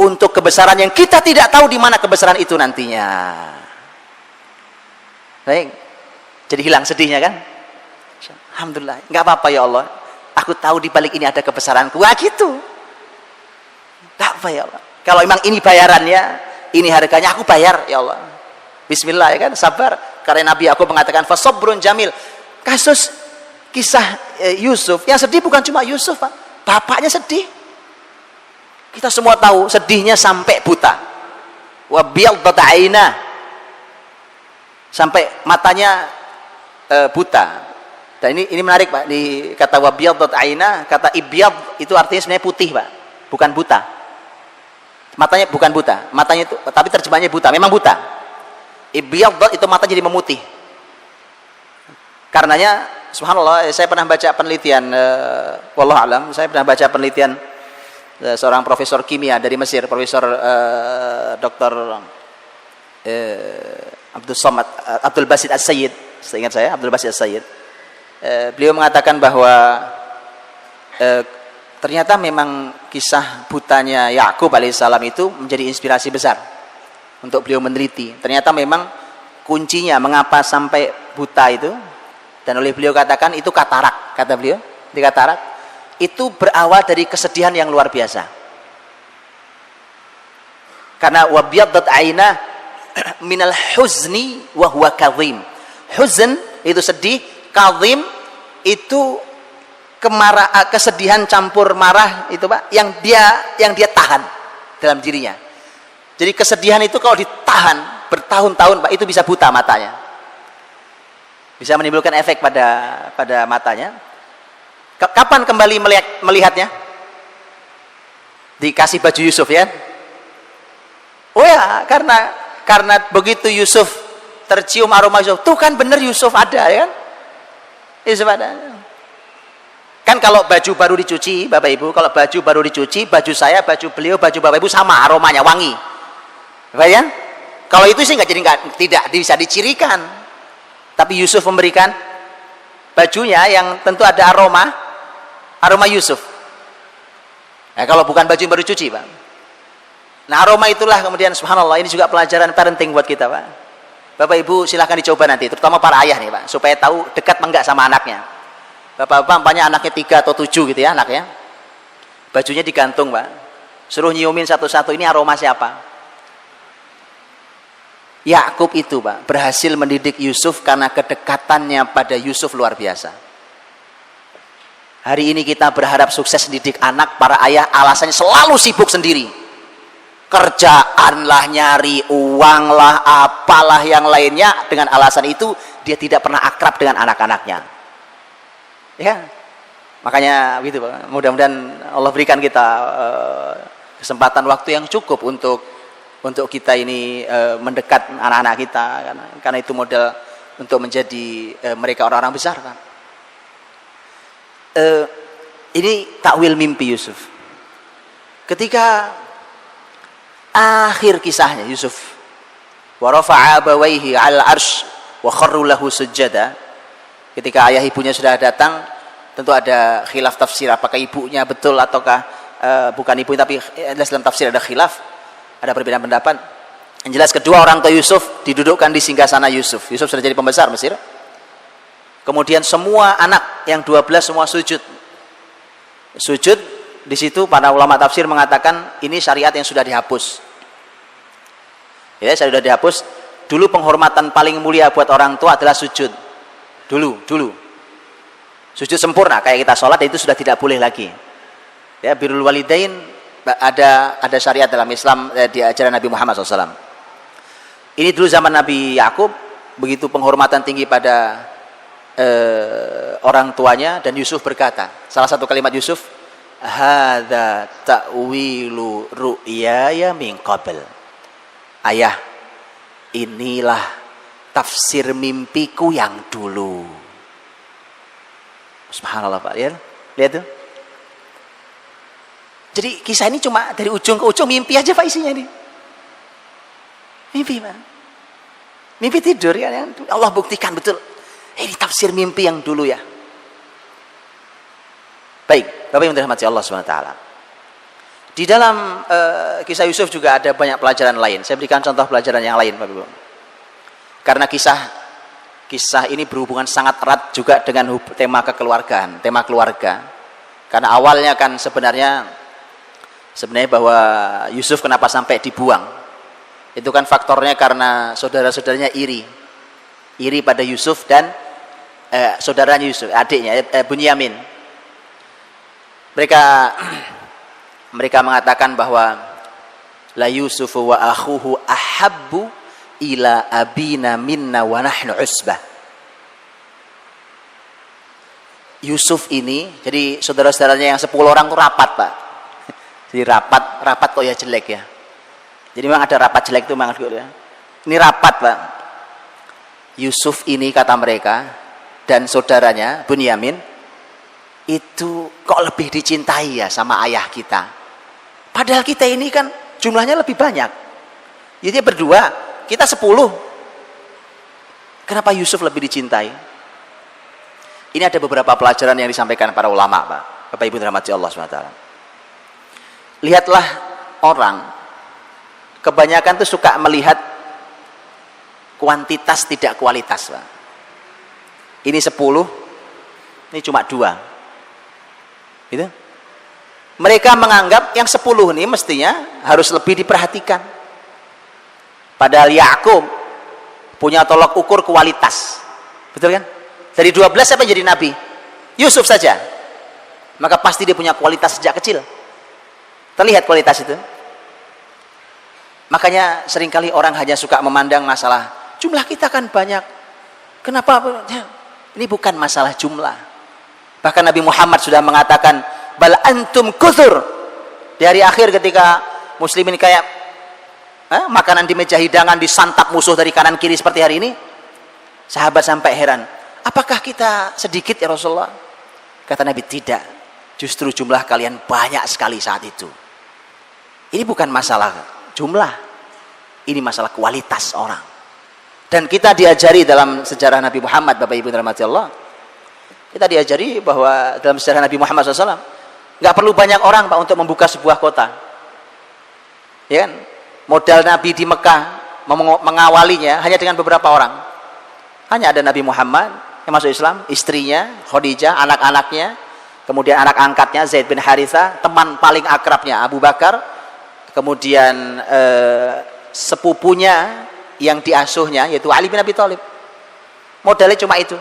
untuk kebesaran yang kita tidak tahu di mana kebesaran itu nantinya. Baik. Jadi hilang sedihnya kan? Alhamdulillah. Enggak apa-apa ya Allah. Aku tahu di balik ini ada kebesaranku. Wah gitu. Enggak apa ya Allah. Kalau memang ini bayarannya, ini harganya, aku bayar ya Allah. Bismillah ya kan, sabar. Karena Nabi aku mengatakan fasabrun jamil. Kasus kisah Yusuf, yang sedih bukan cuma Yusuf, Pak. Bapaknya sedih. Kita semua tahu sedihnya sampai buta. Wa biyaddat aina. Sampai matanya buta. Dan ini menarik, Pak. Di kata wa biyaddat aina, kata ibyad itu artinya sebenarnya putih, Pak. Bukan buta. Matanya bukan buta, matanya itu, tapi terjemahnya buta, memang buta. Ibyaddat itu mata jadi memutih. Karenanya, subhanallah, saya pernah baca penelitian, wallahu alam, saya pernah baca penelitian seorang profesor kimia dari Mesir, Profesor Dr. Abdul Basit As-Sayyid, seingat saya, Abdul Basit As-Sayyid. Beliau mengatakan bahwa ternyata memang kisah butanya Yakub alaihissalam itu menjadi inspirasi besar untuk beliau meneliti. Ternyata memang kuncinya mengapa sampai buta itu, dan oleh beliau katakan itu katarak, kata beliau, di katarak itu berawal dari kesedihan yang luar biasa. Karena wabiyaddat aina minal huzni wa huwa kadhim. Huzn itu sedih, kadhim itu kesedihan campur marah itu Pak, yang dia tahan dalam dirinya. Jadi kesedihan itu kalau ditahan bertahun-tahun Pak, itu bisa buta matanya. Bisa menimbulkan efek pada matanya. Kapan kembali melihatnya? Dikasih baju Yusuf ya. Oh ya, karena begitu Yusuf tercium aroma Yusuf, tuh kan bener Yusuf ada ya kan? Yusuf ada. Kan kalau baju baru dicuci, Bapak Ibu, kalau baju baru dicuci, baju saya, baju beliau, baju Bapak Ibu sama aromanya, wangi. Bapak ya? Kalau itu sih tidak bisa dicirikan. Tapi Yusuf memberikan bajunya yang tentu ada aroma Yusuf. Nah, kalau bukan baju yang baru dicuci, Pak. Nah, aroma itulah kemudian subhanallah, ini juga pelajaran parenting buat kita, Pak. Bapak Ibu silahkan dicoba nanti, terutama para ayah nih Pak, supaya tahu dekat enggak sama anaknya. Bapak-bapak umpamanya anaknya 3 atau 7 gitu ya anaknya, bajunya digantung Pak, suruh nyiumin satu-satu, ini aroma siapa? Yakub itu Pak berhasil mendidik Yusuf karena kedekatannya pada Yusuf luar biasa. Hari ini kita berharap sukses mendidik anak, para ayah alasannya selalu sibuk sendiri. Kerjaan lah, nyari uang lah, apalah yang lainnya, dengan alasan itu dia tidak pernah akrab dengan anak-anaknya. Ya, makanya gitu Pak. Mudah-mudahan Allah berikan kita kesempatan waktu yang cukup untuk kita ini mendekat anak-anak kita, karena itu modal untuk menjadi mereka orang-orang besar Pak. Ini takwil mimpi Yusuf. Ketika akhir kisahnya Yusuf, wa rafa'a abawaihi 'alal 'arsy wa kharru lahu sujada. Ketika ayah ibunya sudah datang, tentu ada khilaf tafsir, apakah ibunya betul ataukah bukan ibu, tapi dalam tafsir ada khilaf, ada perbedaan pendapat. Yang jelas kedua orang tua Yusuf didudukkan di singgasana Yusuf. Yusuf sudah jadi pembesar Mesir. Kemudian semua anak yang 12 semua sujud. Di situ para ulama tafsir mengatakan ini syariat yang sudah dihapus. Ya, sudah dihapus. Dulu penghormatan paling mulia buat orang tua adalah sujud. Dulu. Sujud sempurna kayak kita sholat, itu sudah tidak boleh lagi. Ya, birrul walidain ada syariat dalam Islam di ajaran Nabi Muhammad SAW. Ini dulu zaman Nabi Yakub, begitu penghormatan tinggi pada orang tuanya, dan Yusuf berkata, salah satu kalimat Yusuf, hadza ta'wilu ru'yaya min qabl. Ayah, inilah tafsir mimpiku yang dulu. Subhanallah Pak, ya. Lihat tuh. Jadi kisah ini cuma dari ujung ke ujung mimpi aja Pak isinya ini. Mimpi Pak. Mimpi tidur ya, Allah buktikan betul. Ini tafsir mimpi yang dulu ya. Baik, Bapak yang dirahmati Allah SWT. Di dalam kisah Yusuf juga ada banyak pelajaran lain. Saya berikan contoh pelajaran yang lain, Bapak Ibu. Karena kisah ini berhubungan sangat erat juga dengan tema kekeluargaan, tema keluarga. Karena awalnya kan sebenarnya bahwa Yusuf kenapa sampai dibuang? Itu kan faktornya karena saudara-saudaranya iri pada Yusuf dan saudaranya Yusuf, adiknya Bunyamin. Mereka mengatakan bahwa la Yusufu wa akhuhu ahabbu ila abina minna wa nahnu usbah. Yusuf ini, jadi saudara-saudaranya yang 10 orang itu rapat Pak. Jadi rapat kok ya jelek ya. Jadi memang ada rapat jelek itu memang ya. Ini rapat Pak. Yusuf ini kata mereka dan saudaranya Bunyamin itu kok lebih dicintai ya sama ayah kita. Padahal kita ini kan jumlahnya lebih banyak. Jadi berdua, kita 10. Kenapa Yusuf lebih dicintai? Ini ada beberapa pelajaran yang disampaikan para ulama Pak. Bapak Ibu dirahmati Allah SWT. Lihatlah orang, kebanyakan tuh suka melihat kuantitas tidak kualitas Pak. Ini 10, ini cuma 2. Gitu. Mereka menganggap yang 10 ini mestinya harus lebih diperhatikan. Padahal Yakub punya tolok ukur kualitas. Betul kan? Dari 12 siapa yang jadi nabi? Yusuf saja. Maka pasti dia punya kualitas sejak kecil. Terlihat kualitas itu. Makanya seringkali orang hanya suka memandang masalah jumlah kita kan banyak. Kenapa? Ini bukan masalah jumlah. Bahkan Nabi Muhammad sudah mengatakan, bal antum kuthur. Di hari akhir ketika muslimin kayak makanan di meja hidangan disantap musuh dari kanan kiri seperti hari ini, sahabat sampai heran, apakah kita sedikit ya Rasulullah? Kata Nabi, tidak, justru jumlah kalian banyak sekali saat itu. Ini bukan masalah jumlah, ini masalah kualitas orang. Dan kita diajari dalam sejarah Nabi Muhammad, Bapak Ibu dirahmati Allah, kita diajari bahwa dalam sejarah Nabi Muhammad SAW nggak perlu banyak orang Pak untuk membuka sebuah kota, ya kan? Modal Nabi di Mekah mengawalinya hanya dengan beberapa orang. Hanya ada Nabi Muhammad yang masuk Islam, istrinya Khadijah, anak-anaknya, kemudian anak angkatnya Zaid bin Haritha, teman paling akrabnya Abu Bakar, kemudian sepupunya yang diasuhnya yaitu Ali bin Abi Thalib. Modalnya cuma itu.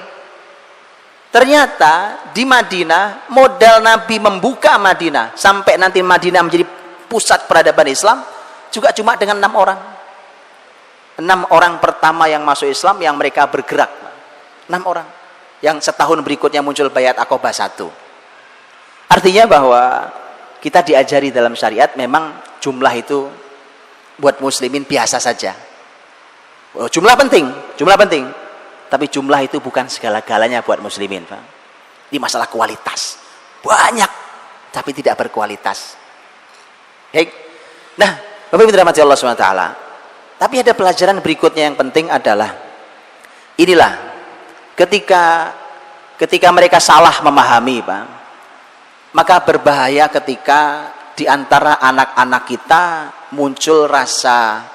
Ternyata di Madinah, modal Nabi membuka Madinah sampai nanti Madinah menjadi pusat peradaban Islam juga cuma dengan 6 orang. 6 orang pertama yang masuk Islam yang mereka bergerak. 6 orang. Yang setahun berikutnya muncul Bayat Aqabah 1. Artinya bahwa kita diajari dalam syariat memang jumlah itu buat muslimin biasa saja. Jumlah penting, jumlah penting. Tapi jumlah itu bukan segala-galanya buat muslimin, Pak. Ini masalah kualitas. Banyak, tapi tidak berkualitas. Baik. Nah, Bapak Ibu dirahmati Allah SWT. Tapi ada pelajaran berikutnya yang penting adalah inilah ketika mereka salah memahami, Pak, maka berbahaya ketika di antara anak-anak kita muncul rasa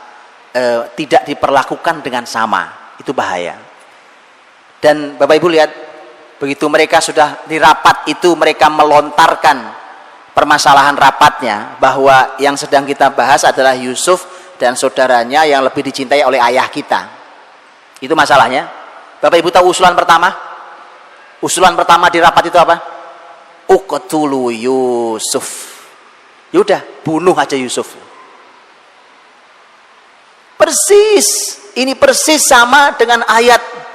tidak diperlakukan dengan sama. Itu bahaya. Dan Bapak Ibu lihat, begitu mereka sudah di rapat itu, mereka melontarkan permasalahan rapatnya bahwa yang sedang kita bahas adalah Yusuf dan saudaranya yang lebih dicintai oleh ayah kita. Itu masalahnya. Bapak Ibu tahu usulan pertama? Usulan pertama di rapat itu apa? Uqtulu Yusuf. Yaudah, bunuh aja Yusuf. Persis, ini persis sama dengan ayat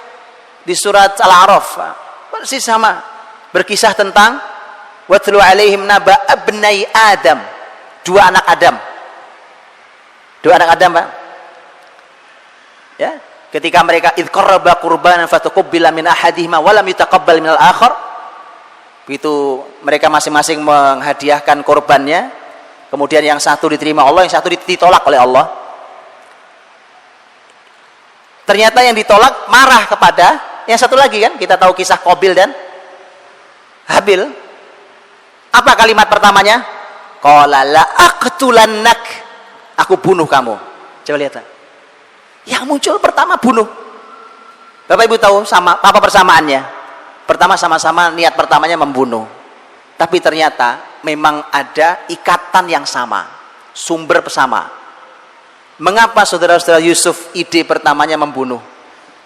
di surat Al-A'raf, persis sama, berkisah tentang watlu alaihim naba abnai Adam, 2 anak Adam, 2 anak Adam, Pak. Ya, ketika mereka id qarraba qurbanan fatuqabbala min ahadihima wa lam yutaqabbal minal akhar, begitu mereka masing-masing menghadiahkan korbannya, kemudian yang satu diterima Allah, yang satu ditolak oleh Allah. Ternyata yang ditolak marah kepada yang satu lagi, kan kita tahu kisah Qabil dan Habil. Apa kalimat pertamanya? Qala la aqtulannak, aku bunuh kamu. Coba lihat. Yang muncul pertama bunuh. Bapak Ibu tahu sama apa persamaannya? Pertama sama-sama niat pertamanya membunuh. Tapi ternyata memang ada ikatan yang sama, sumber sama. Mengapa saudara-saudara Yusuf ide pertamanya membunuh?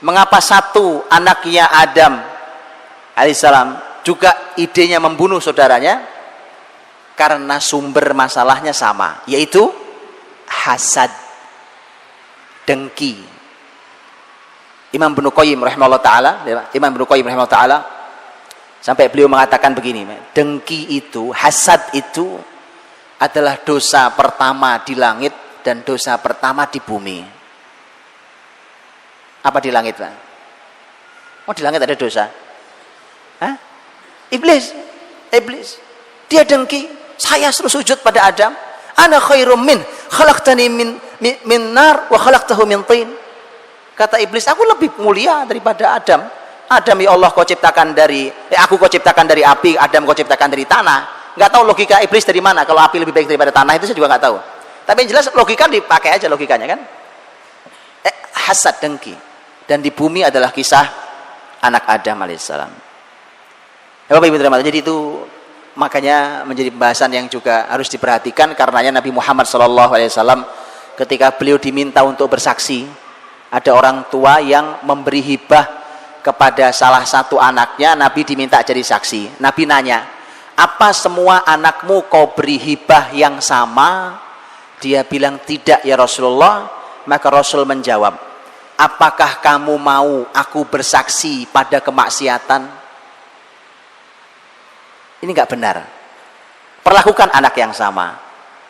Mengapa satu anaknya Adam alaihissalam juga idenya membunuh saudaranya? Karena sumber masalahnya sama, yaitu hasad, dengki. Imam Ibnu Qayyim rahimahullah taala, sampai beliau mengatakan begini, dengki itu, hasad itu adalah dosa pertama di langit dan dosa pertama di bumi. Apa di langit, Pak? Oh, di langit ada dosa. Hah? Iblis. Dia dengki. Saya suruh sujud pada Adam. Ana khairum min, khalaqtani min nar wa khalaqtahu min tin. Kata iblis, aku lebih mulia daripada Adam. Adam ya Allah kau ciptakan dari aku kau ciptakan dari api, Adam kau ciptakan dari tanah. Enggak tahu logika iblis dari mana. Kalau api lebih baik daripada tanah itu saya juga enggak tahu. Tapi yang jelas logika dipakai aja logikanya, kan? Hasad, dengki. Dan di bumi adalah kisah anak Adam alaihissalam. Ya, Bapak Ibu terima. Jadi itu makanya menjadi pembahasan yang juga harus diperhatikan, karenanya Nabi Muhammad SAW ketika beliau diminta untuk bersaksi, ada orang tua yang memberi hibah kepada salah satu anaknya, Nabi diminta jadi saksi. Nabi nanya, apa semua anakmu kau beri hibah yang sama? Dia bilang tidak ya Rasulullah. Maka Rasul menjawab, apakah kamu mau aku bersaksi pada kemaksiatan? Ini nggak benar. Perlakukan anak yang sama.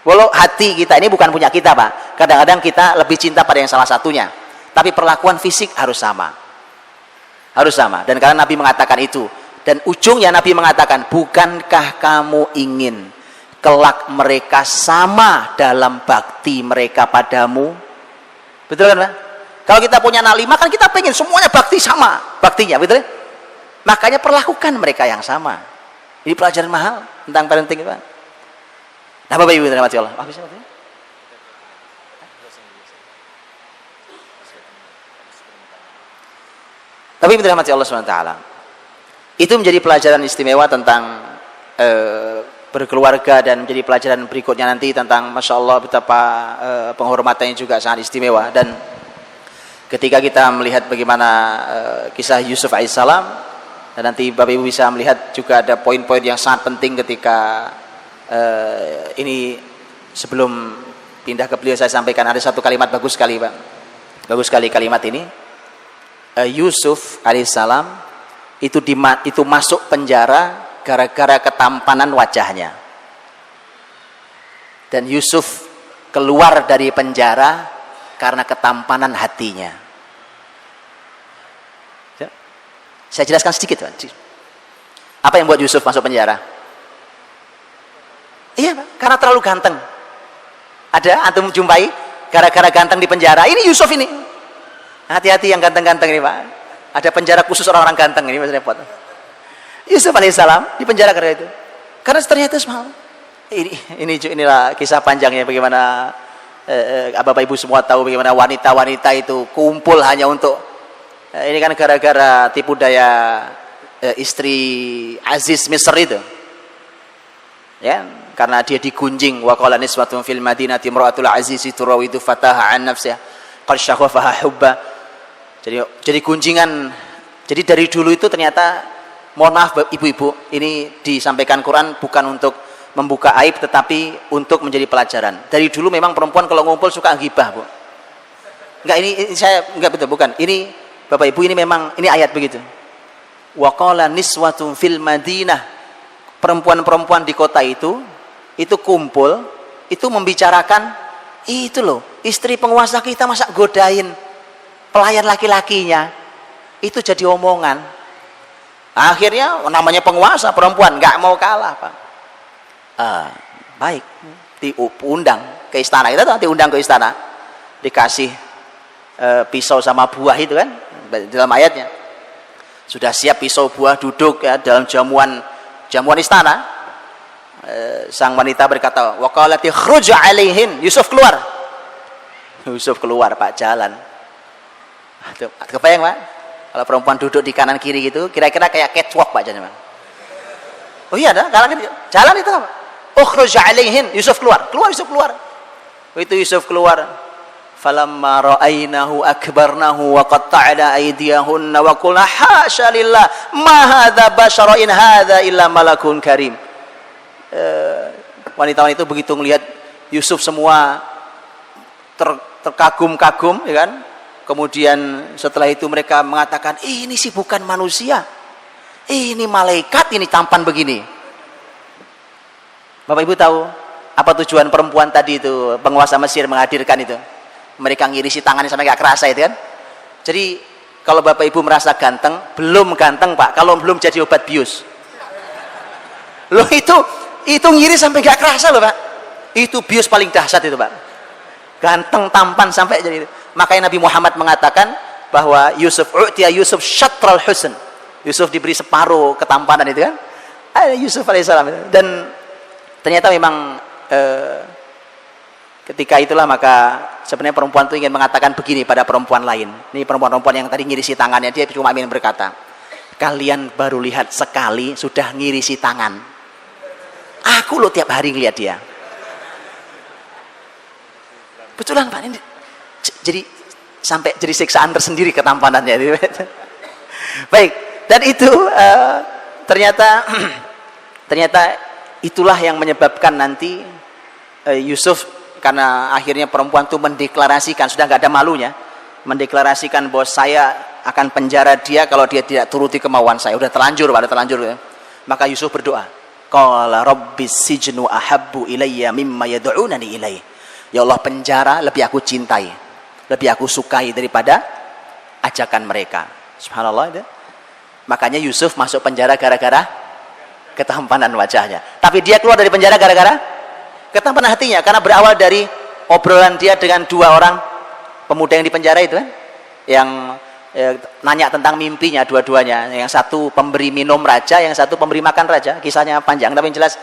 Walau hati kita ini bukan punya kita, Pak. Kadang-kadang kita lebih cinta pada yang salah satunya. Tapi perlakuan fisik harus sama. Harus sama. Dan karena Nabi mengatakan itu, dan ujungnya Nabi mengatakan, bukankah kamu ingin kelak mereka sama dalam bakti mereka padamu? Betul kan, Pak? Kalau kita punya anak 5 kan kita pengen semuanya bakti sama baktinya, betul? Makanya perlakukan mereka yang sama. Ini pelajaran mahal tentang parenting, Pak. Nah, Bapak Ibu terima kasih Allah. Bisa, tapi dirahmati Allah SWT, itu menjadi pelajaran istimewa tentang berkeluarga, dan menjadi pelajaran berikutnya nanti tentang Masya Allah betapa penghormatannya juga sangat istimewa. Dan ketika kita melihat bagaimana kisah Yusuf alaihissalam, dan nanti Bapak Ibu bisa melihat juga ada poin-poin yang sangat penting ketika ini, sebelum pindah ke beliau saya sampaikan ada satu kalimat bagus sekali, Pak. Bagus sekali kalimat ini. Yusuf alaihissalam itu masuk penjara gara-gara ketampanan wajahnya, dan Yusuf keluar dari penjara karena ketampanan hatinya. Saya jelaskan sedikit, apa yang buat Yusuf masuk penjara? Iya, Pak, karena terlalu ganteng. Ada antum jumpai gara-gara ganteng di penjara? Ini Yusuf ini. Hati-hati yang ganteng-ganteng ini, Pak. Ada penjara khusus orang-orang ganteng ini, Mas repot. Yusuf alaihissalam di penjara karena itu. Karena ternyata semua inilah kisah panjangnya bagaimana Bapak Ibu semua tahu bagaimana wanita-wanita itu kumpul hanya untuk ini kan gara-gara tipu daya istri Aziz Misr itu. Ya, karena dia digunjing, wa qala niswatun fil madinati imra'atul aziz turawidu fataha an nafsiha qad syaghafaha hubba. Jadi gunjingan. Jadi dari dulu itu ternyata, mohon maaf ibu-ibu, ini disampaikan Quran bukan untuk membuka aib tetapi untuk menjadi pelajaran. Dari dulu memang perempuan kalau ngumpul suka ghibah, Bu. Enggak, ini saya enggak, betul, bukan. Ini Bapak Ibu, ini memang ini ayat begitu. Wa qala niswatun fil madinah. Perempuan-perempuan di kota itu kumpul, itu membicarakan itu loh, istri penguasa kita masa godain pelayan laki-lakinya. Itu jadi omongan. Akhirnya namanya penguasa perempuan nggak mau kalah, Pak. Baik, diundang ke istana. Kita tuh diundang ke istana, dikasih pisau sama buah itu kan, dalam ayatnya. Sudah siap pisau buah, duduk ya dalam jamuan istana. Sang wanita berkata, wa qalati khruj alaihin. Yusuf keluar. Yusuf keluar, Pak, jalan. Tuh, kebayang, Pak? Kalau perempuan duduk di kanan kiri gitu, kira-kira kayak catwalk, Pak, jalan. Oh iya, ada jalan itu, Pak. Ukhruj alaihin. Yusuf keluar. Yusuf keluar. Itu Yusuf keluar. Falamma ra'ainahu akbarnahu wa qatta'na aydiyahunna wa qulna hasya lillah ma hadza basyara in hadza illa malakun karim. Wanita-wanita itu begitu melihat Yusuf semua terkagum-kagum, ya kan? Kemudian setelah itu mereka mengatakan, ini sih bukan manusia, ini malaikat, ini tampan begini. Bapak Ibu tahu apa tujuan perempuan tadi itu, penguasa Mesir menghadirkan itu? Mereka ngirisi tangannya sampai gak kerasa itu kan. Jadi kalau Bapak Ibu merasa ganteng, belum ganteng, Pak, kalau belum jadi obat bius. Loh, itu ngiris sampai gak kerasa loh, Pak. Itu bius paling dahsyat itu, Pak. Ganteng, tampan sampai jadi itu. Makanya Nabi Muhammad mengatakan bahwa Yusuf syatral husn. Yusuf diberi separuh ketampanan itu kan. Yusuf alaihissalam itu. Dan ternyata memang ketika itulah maka sebenarnya perempuan itu ingin mengatakan begini pada perempuan lain. Ini perempuan-perempuan yang tadi ngirisi tangannya, dia cuma ingin berkata, kalian baru lihat sekali sudah ngirisi tangan. Aku lo tiap hari ngeliat dia. Betulan Pak, ini jadi sampai jadi siksaan tersendiri ketampanannya. Baik, dan itu ternyata itulah yang menyebabkan nanti Yusuf, karena akhirnya perempuan itu mendeklarasikan, sudah nggak ada malunya, mendeklarasikan bahwa saya akan penjara dia kalau dia tidak turuti kemauan saya. Udah terlanjur, Pak, udah terlanjur. Maka Yusuf berdoa, qala rabbis sijnu ahabbu ilayya mimma yad'unani ilaih. Ya Allah, penjara lebih aku cintai, lebih aku sukai daripada ajakan mereka. Subhanallah itu. Makanya Yusuf masuk penjara gara-gara ketampanan wajahnya. Tapi dia keluar dari penjara gara-gara ketampanan hatinya, karena berawal dari obrolan dia dengan dua orang pemuda yang di penjara itu kan, yang nanya tentang mimpinya dua-duanya. Yang satu pemberi minum raja, yang satu pemberi makan raja. Kisahnya panjang tapi yang jelas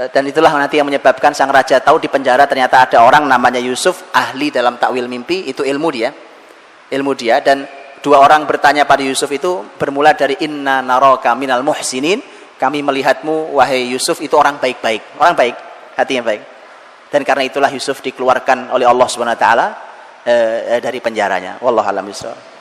dan itulah nanti yang menyebabkan sang raja tahu di penjara ternyata ada orang namanya Yusuf, ahli dalam takwil mimpi, itu ilmu dia. Dan dua orang bertanya pada Yusuf itu bermula dari inna naraka minal muhsinin, kami melihatmu wahai Yusuf itu orang baik-baik, orang baik, hati yang baik. Dan karena itulah Yusuf dikeluarkan oleh Allah Subhanahu wa taala dari penjaranya. Wallahu a'lam bishawab.